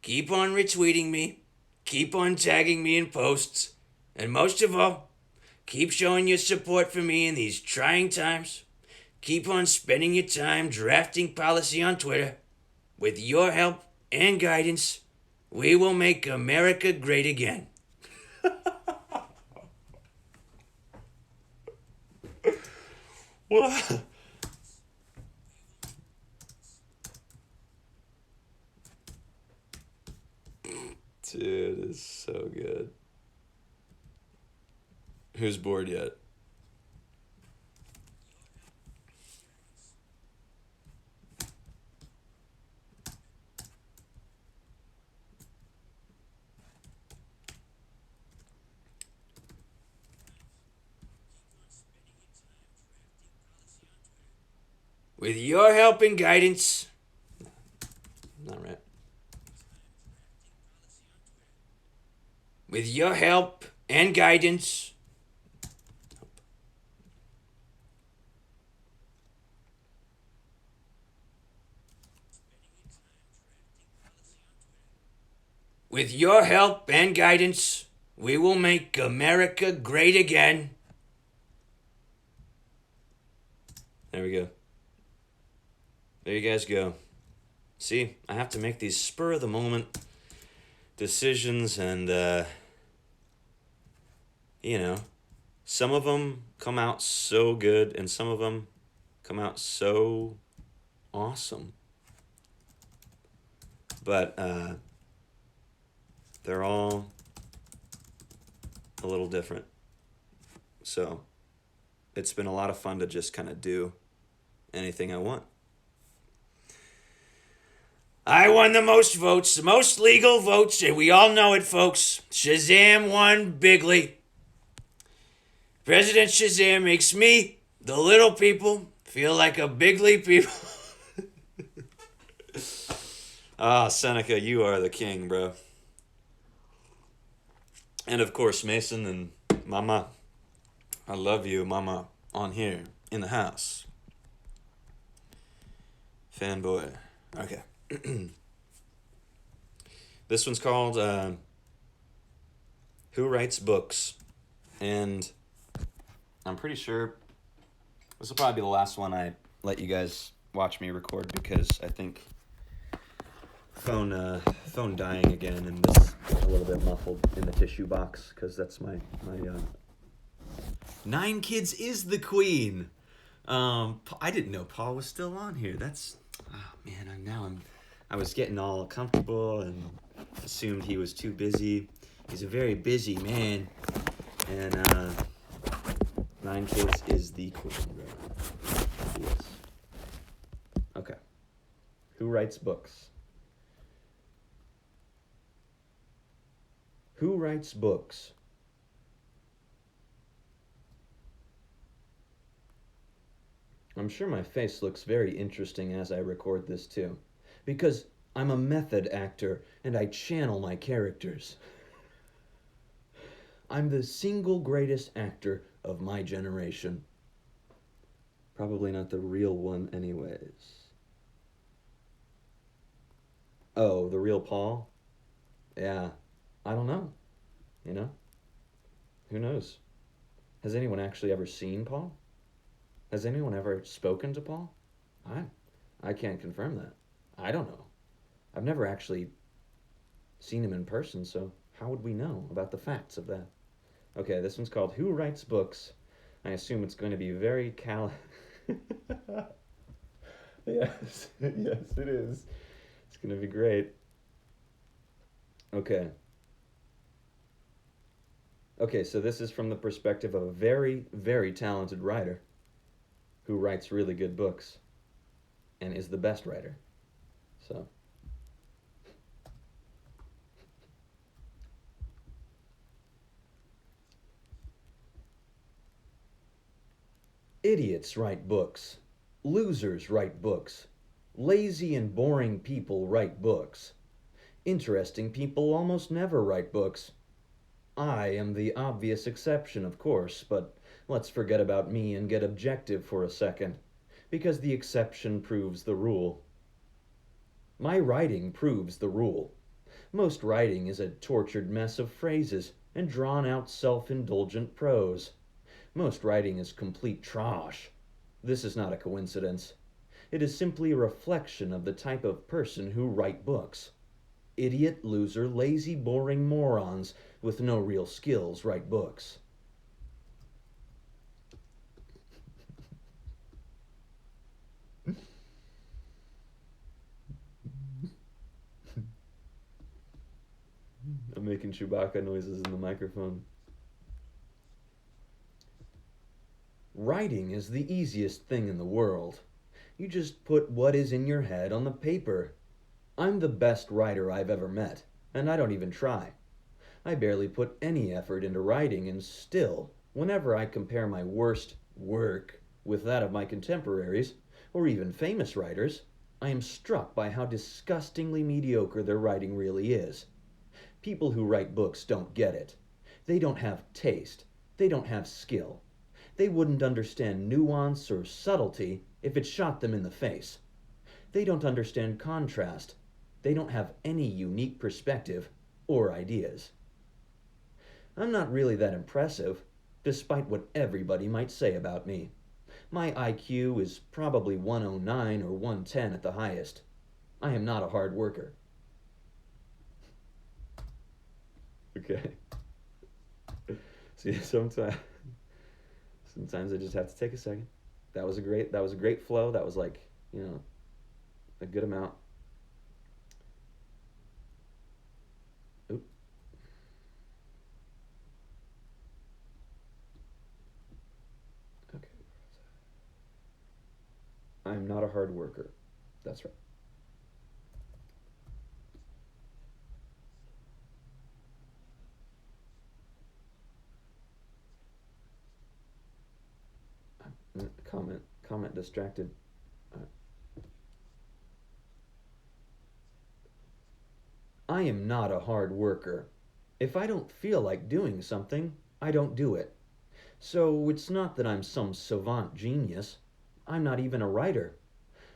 Keep on retweeting me. Keep on tagging me in posts. And most of all, keep showing your support for me in these trying times. Keep on spending your time drafting policy on Twitter. With your help and guidance, we will make America great again. What? Dude, it's so good. Who's bored yet? With your help and guidance. Not right. With your help and guidance. With your help and guidance, we will make America great again. There we go. There you guys go. See, I have to make these spur of the moment decisions, and, some of them come out so good, and some of them come out so awesome. But, they're all a little different. So, it's been a lot of fun to just kind of do anything I want. I won the most votes, the most legal votes, and we all know it, folks. Shazam won bigly. President Shazam makes me, the little people, feel like a bigly people. Seneca, you are the king, bro. And of course, Mason and Mama. I love you, Mama, on here, in the house. Fanboy. Okay. This one's called Who Writes Books? And I'm pretty sure this will probably be the last one I let you guys watch me record, because I think phone dying again, and this a little bit muffled in the tissue box, because that's my 9 kids is the queen. I didn't know Paul was still on here. That's I was getting all comfortable and assumed he was too busy. He's a very busy man. And 9 kids is the queen, bro. Yes. Okay. Who writes books? Who writes books? I'm sure my face looks very interesting as I record this too, because I'm a method actor and I channel my characters. I'm the single greatest actor of my generation. Probably not the real one, anyways. Oh, the real Paul? Yeah. I don't know. You know? Who knows? Has anyone actually ever seen Paul? Has anyone ever spoken to Paul? I I can't confirm that. I don't know. I've never actually seen him in person, so how would we know about the facts of that? Okay, this one's called Who Writes Books? I assume it's going to be very Yes, yes, it is. It's going to be great. Okay. Okay, so this is from the perspective of a very, very talented writer who writes really good books and is the best writer. So, idiots write books. Losers write books. Lazy and boring people write books. Interesting people almost never write books. I am the obvious exception, of course, but let's forget about me and get objective for a second, because the exception proves the rule. My writing proves the rule. Most writing is a tortured mess of phrases and drawn out self indulgent prose. Most writing is complete trash. This is not a coincidence. It is simply a reflection of the type of person who write books. Idiot, loser, lazy, boring morons with no real skills write books. I'm making Chewbacca noises in the microphone. Writing is the easiest thing in the world. You just put what is in your head on the paper. I'm the best writer I've ever met, and I don't even try. I barely put any effort into writing, and still, whenever I compare my worst work with that of my contemporaries, or even famous writers, I am struck by how disgustingly mediocre their writing really is. People who write books don't get it. They don't have taste. They don't have skill. They wouldn't understand nuance or subtlety if it shot them in the face. They don't understand contrast. They don't have any unique perspective or ideas. I'm not really that impressive, despite what everybody might say about me. My IQ is probably 109 or 110 at the highest. I am not a hard worker. Okay. See, sometimes I just have to take a second. That was a great flow. That was like, a good amount. Oop. Okay. I'm not a hard worker. That's right. Comment distracted. Uh, I am not a hard worker. If I don't feel like doing something, I don't do it. So it's not that I'm some savant genius. I'm not even a writer.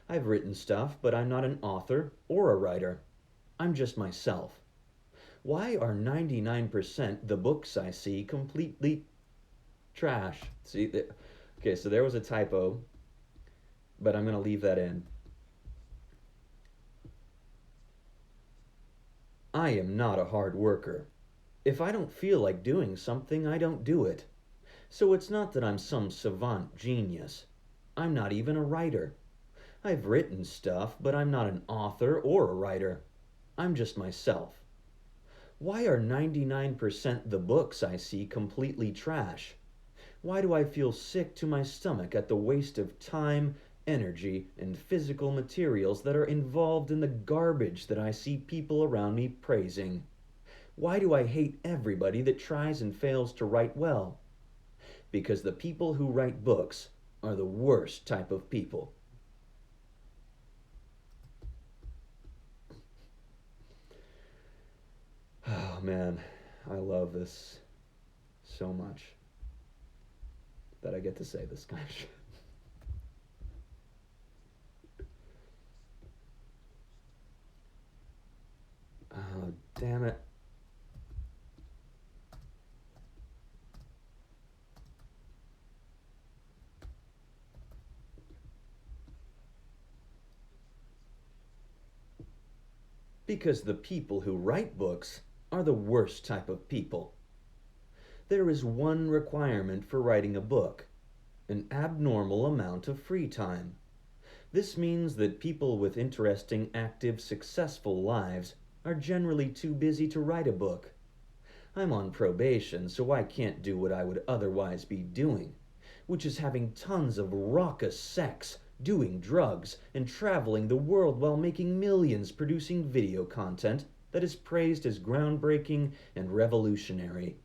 I've written stuff, but I'm not an author or a writer. I'm just myself. Why are 99% the books I see completely trash? See, okay, so there was a typo, but I'm going to leave that in. I am not a hard worker. If I don't feel like doing something, I don't do it. So it's not that I'm some savant genius. I'm not even a writer. I've written stuff, but I'm not an author or a writer. I'm just myself. Why are 99% the books I see completely trash? Why do I feel sick to my stomach at the waste of time, energy, and physical materials that are involved in the garbage that I see people around me praising? Why do I hate everybody that tries and fails to write well? Because the people who write books are the worst type of people. Oh man, I love this so much that I get to say this kind of shit. Oh, damn it. Because the people who write books are the worst type of people. There is one requirement for writing a book: an abnormal amount of free time. This means that people with interesting, active, successful lives are generally too busy to write a book. I'm on probation, so I can't do what I would otherwise be doing, which is having tons of raucous sex, doing drugs, and traveling the world while making millions producing video content that is praised as groundbreaking and revolutionary.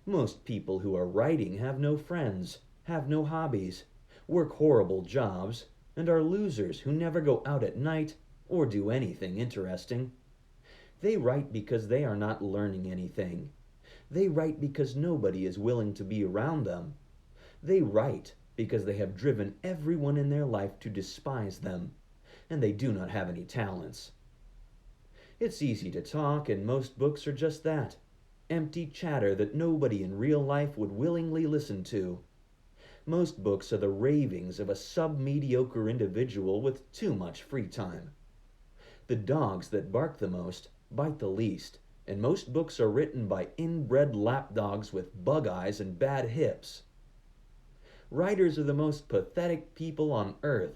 Most people who are writing have no friends, have no hobbies, work horrible jobs, and are losers who never go out at night or do anything interesting. They write because they are not learning anything. They write because nobody is willing to be around them. They write because they have driven everyone in their life to despise them, and they do not have any talents. It's easy to talk, and most books are just that: empty chatter that nobody in real life would willingly listen to. Most books are the ravings of a sub-mediocre individual with too much free time. The dogs that bark the most bite the least, and most books are written by inbred lapdogs with bug eyes and bad hips. Writers are the most pathetic people on earth.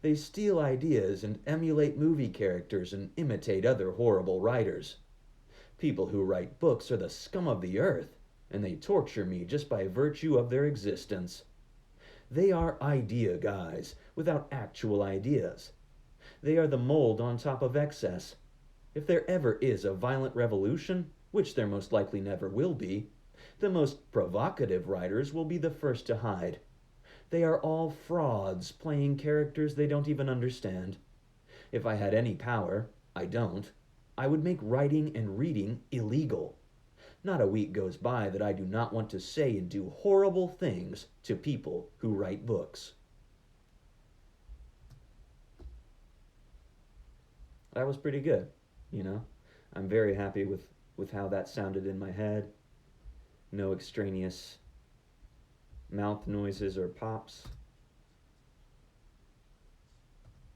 They steal ideas and emulate movie characters and imitate other horrible writers. People who write books are the scum of the earth, and they torture me just by virtue of their existence. They are idea guys without actual ideas. They are the mold on top of excess. If there ever is a violent revolution, which there most likely never will be, the most provocative writers will be the first to hide. They are all frauds playing characters they don't even understand. If I had any power, I don't, I would make writing and reading illegal. Not a week goes by that I do not want to say and do horrible things to people who write books. That was pretty good, you know? I'm very happy with how that sounded in my head. No extraneous mouth noises or pops.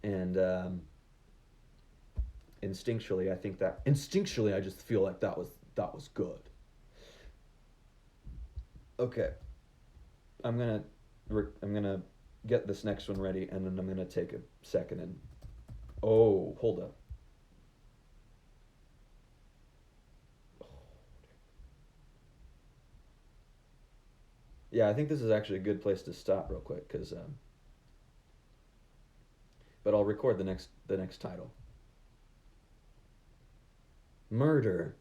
And instinctually I just feel like that was good. Okay, I'm gonna I'm gonna get this next one ready, and then I'm gonna take a second and oh, hold up. Yeah, I think this is actually a good place to stop real quick, cause but I'll record the next title. Murder.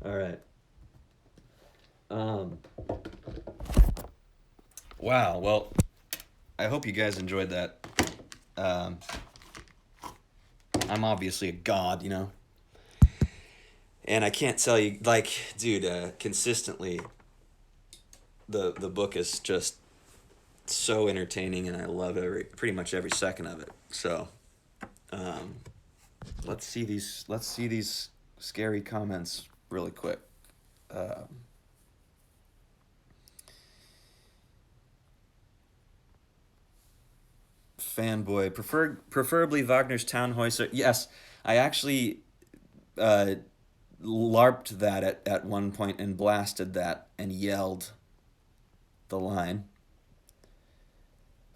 All right. Um. Wow. Well, I hope you guys enjoyed that. Um, I'm obviously a god, and I can't tell you, like, dude, consistently, the book is just so entertaining, and I love pretty much every second of it. So, um, let's see these scary comments really quick. Um, Fanboy, preferably Wagner's Tannhäuser. Yes, I actually uh, larped that at one point and blasted that and yelled the line.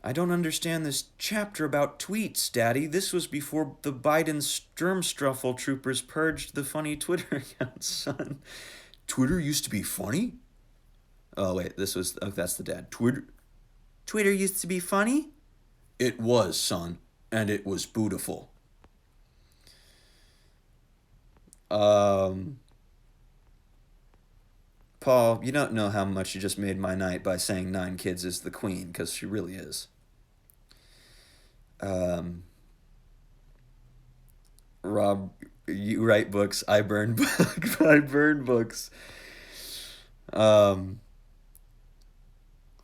I don't understand this chapter about tweets, Daddy. This was before the Biden Sturmstruffel troopers purged the funny Twitter accounts, son. Twitter used to be funny? Oh, wait, that's the dad. Twitter used to be funny? It was, son, and it was beautiful. Um, Paul, you don't know how much you just made my night by saying 9 kids is the queen, because she really is. Um, Rob, you write books, I burn books. I burn books. Um,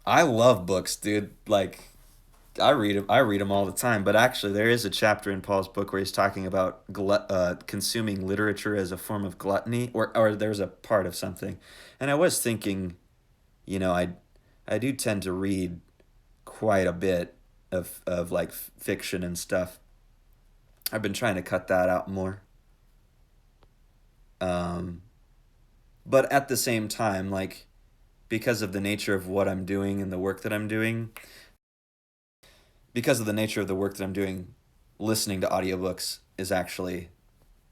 I love books, dude. Like, I read them all the time. But actually, there is a chapter in Paul's book where he's talking about consuming literature as a form of gluttony, or there's a part of something. And I was thinking, you know, I do tend to read quite a bit of like fiction and stuff. I've been trying to cut that out more. Um, but at the same time, like because of the nature of what I'm doing and the work that I'm doing, because of the nature of the work that I'm doing, listening to audiobooks is actually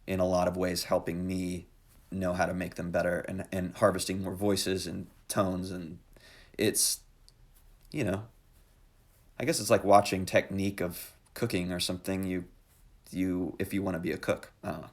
in a lot of ways helping me know how to make them better and harvesting more voices and tones, and it's, you know, I guess it's like watching technique of cooking or something. You if you want to be a cook. I don't know.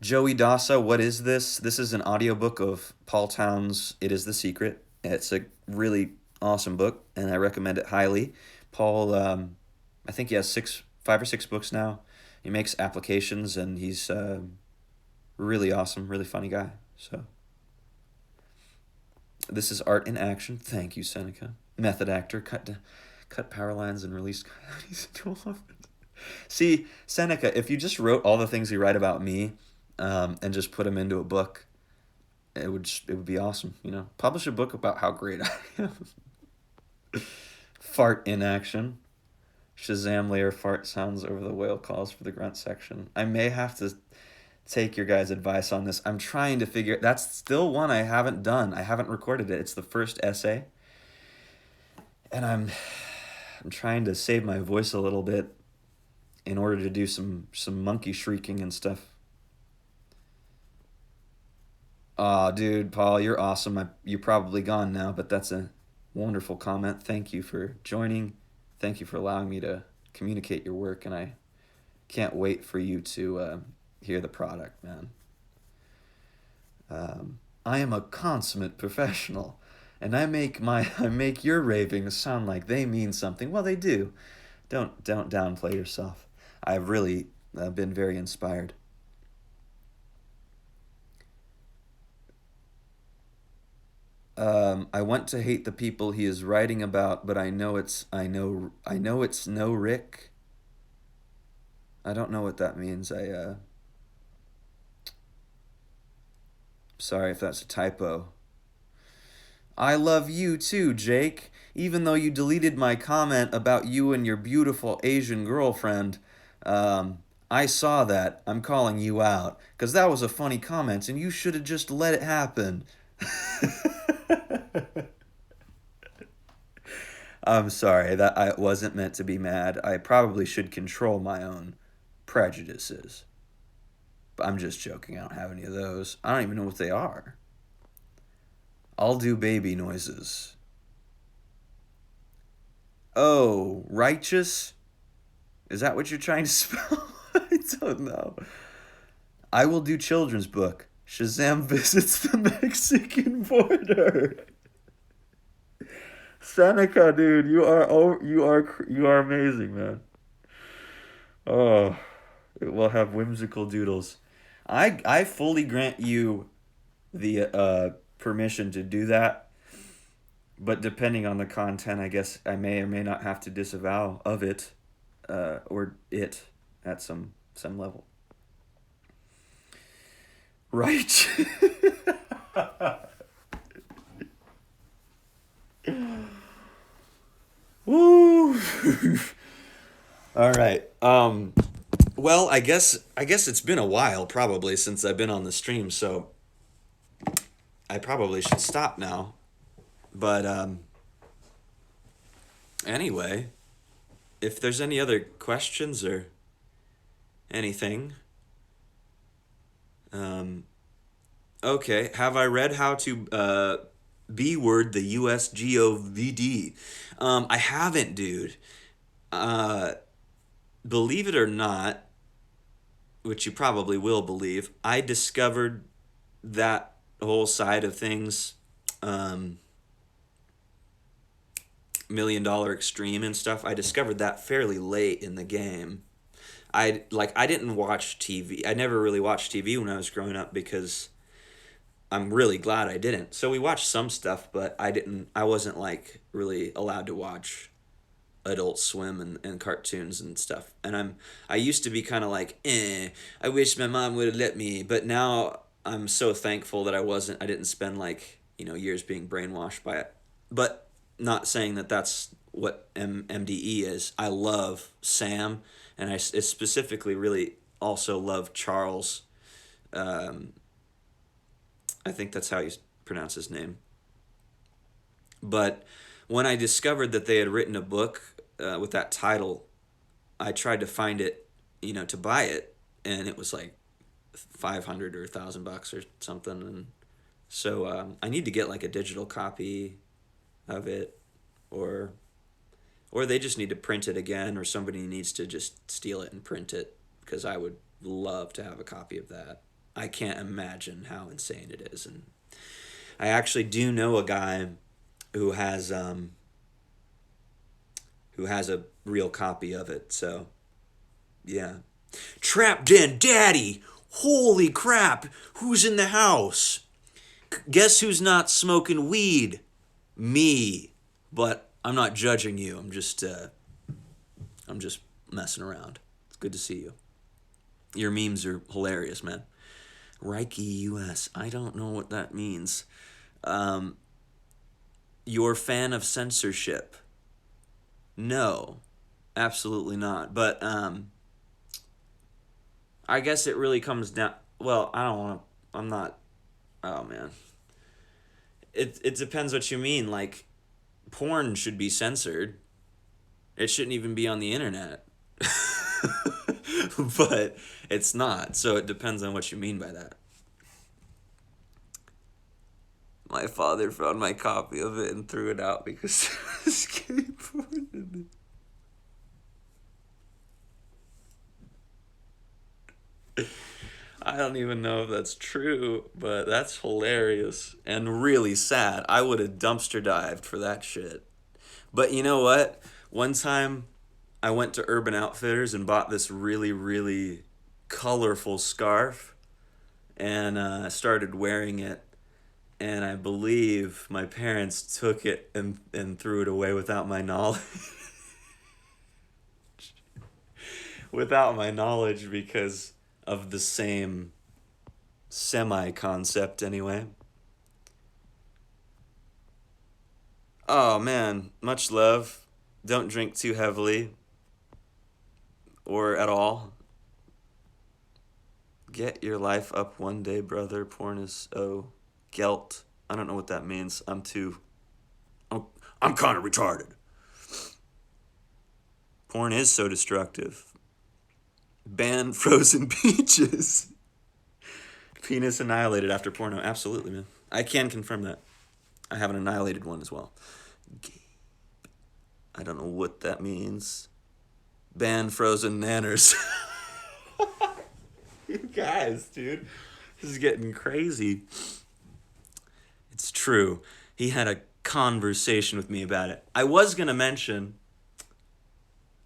Joey Dasa, what is this? This is an audiobook of Paul Town's It Is the Secret. It's a really awesome book, and I recommend it highly. Paul, I think he has 5 or 6 books now. He makes applications, and he's really awesome, really funny guy. So this is art in action. Thank you, Seneca. Method actor, cut power lines and release coyotes into office. See, Seneca, if you just wrote all the things you write about me, and just put them into a book, it would be awesome. You know, publish a book about how great I am. Fart in action. Shazam layer fart sounds over the whale calls for the grunt section. I may have to take your guys' advice on this. I'm trying to figure. That's still one I haven't done. I haven't recorded it. It's the first essay, and I'm trying to save my voice a little bit in order to do some monkey shrieking and stuff. Aw, dude, Paul, you're awesome. You're probably gone now, but that's a wonderful comment. Thank you for joining. Thank you for allowing me to communicate your work, and I can't wait for you to hear the product, man. I am a consummate professional, and I make your ravings sound like they mean something. Well, they do. Don't downplay yourself. I've really been very inspired. I want to hate the people he is writing about, but I know it's no Rick. I don't know what that means. Sorry if that's a typo. I love you too, Jake. Even though you deleted my comment about you and your beautiful Asian girlfriend, I saw that. I'm calling you out. Because that was a funny comment, and you should have just let it happen. I'm sorry, that I wasn't meant to be mad. I probably should control my own prejudices. But I'm just joking. I don't have any of those. I don't even know what they are. I'll do baby noises. Oh, righteous? Is that what you're trying to spell? I don't know. I will do children's book. Shazam visits the Mexican border. Seneca, dude, you are amazing, man. Oh, it will have whimsical doodles. I fully grant you the permission to do that, but depending on the content, I guess I may or may not have to disavow of it, or it at some level. Right. Woo. All right. Well, I guess it's been a while probably since I've been on the stream, so I probably should stop now. But anyway, if there's any other questions or anything, um, okay. Have I read how to B word the USGOVD? I haven't, dude. Uh, Believe it or not, which you probably will believe, I discovered that whole side of things, um, $1 million extreme and stuff. I discovered that fairly late in the game. I didn't watch TV. I never really watched TV when I was growing up because I'm really glad I didn't. So we watched some stuff, but I wasn't like really allowed to watch Adult Swim and cartoons and stuff. And I used to be kind of like, I wish my mom would have let me. But now I'm so thankful that I didn't spend like, years being brainwashed by it. But not saying that that's what MDE is. I love Sam, and I specifically really also love Charles. Um, I think that's how you pronounce his name. But when I discovered that they had written a book with that title, I tried to find it, to buy it, and it was like 500 or $1,000 or something. And so I need to get like a digital copy of it, or they just need to print it again, or somebody needs to just steal it and print it, because I would love to have a copy of that. I can't imagine how insane it is. And I actually do know a guy who has a real copy of it. So yeah. Trap Den Daddy! Holy crap! Who's in the house? Guess who's not smoking weed? Me. But I'm not judging you. I'm just messing around. It's good to see you. Your memes are hilarious, man. Reiki US. I don't know what that means. You're a fan of censorship? No, absolutely not. But I guess it really comes down. Well, I don't want to. I'm not. Oh man. It depends what you mean. Like, porn should be censored. It shouldn't even be on the internet. But it's not. So it depends on what you mean by that. My father found my copy of it and threw it out because it was gay porn. I don't even know if that's true, but that's hilarious and really sad. I would have dumpster dived for that shit. But you know what? One time I went to Urban Outfitters and bought this really, really colorful scarf, and started wearing it. And I believe my parents took it and threw it away without my knowledge. Without my knowledge, because of the same semi concept, anyway. Oh man, much love. Don't drink too heavily or at all. Get your life up one day, brother. Porn is gelt. I don't know what that means. I'm, I'm kind of retarded. Porn is so destructive. Ban frozen peaches. Penis annihilated after porno. Absolutely, man. I can confirm that. I have an annihilated one as well. I don't know what that means. Ban frozen nanners. You guys, dude. This is getting crazy. It's true. He had a conversation with me about it. I was going to mention,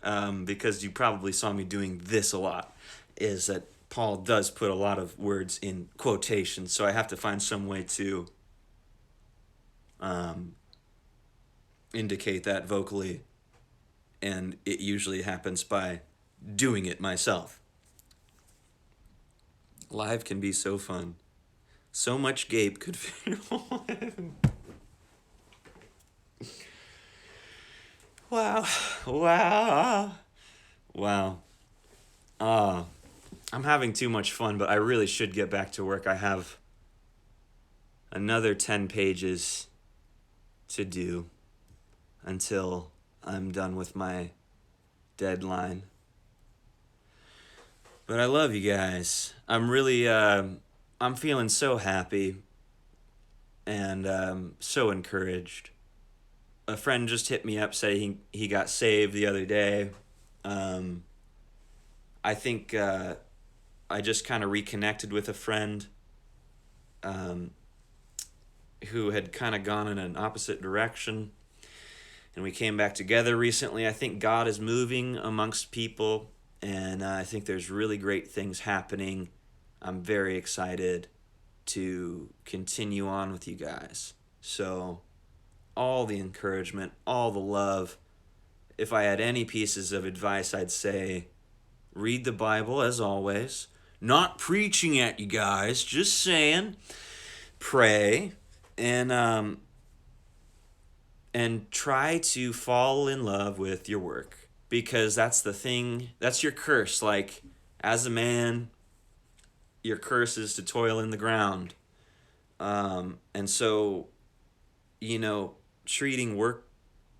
because you probably saw me doing this a lot, is that Paul does put a lot of words in quotations, so I have to find some way to indicate that vocally, and it usually happens by doing it myself. Live can be so fun. So much Gabe could fit on. Wow. Wow. Wow. I'm having too much fun, but I really should get back to work. I have another 10 pages to do until I'm done with my deadline. But I love you guys. I'm really, I'm feeling so happy and so encouraged. A friend just hit me up saying he got saved the other day. I think I just kind of reconnected with a friend who had kind of gone in an opposite direction. And we came back together recently. I think God is moving amongst people, and I think there's really great things happening. I'm very excited to continue on with you guys. So, all the encouragement, all the love. If I had any pieces of advice, I'd say read the Bible as always. Not preaching at you guys, just saying. Pray and try to fall in love with your work, because that's the thing, that's your curse. Like, as a man, your curse is to toil in the ground. And so, you know, treating work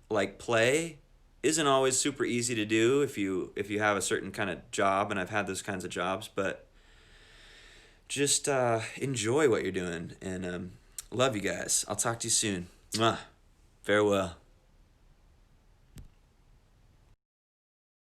like play isn't always super easy to do if you have a certain kind of job, and I've had those kinds of jobs. But just enjoy what you're doing, and love you guys. I'll talk to you soon. Mwah. Farewell.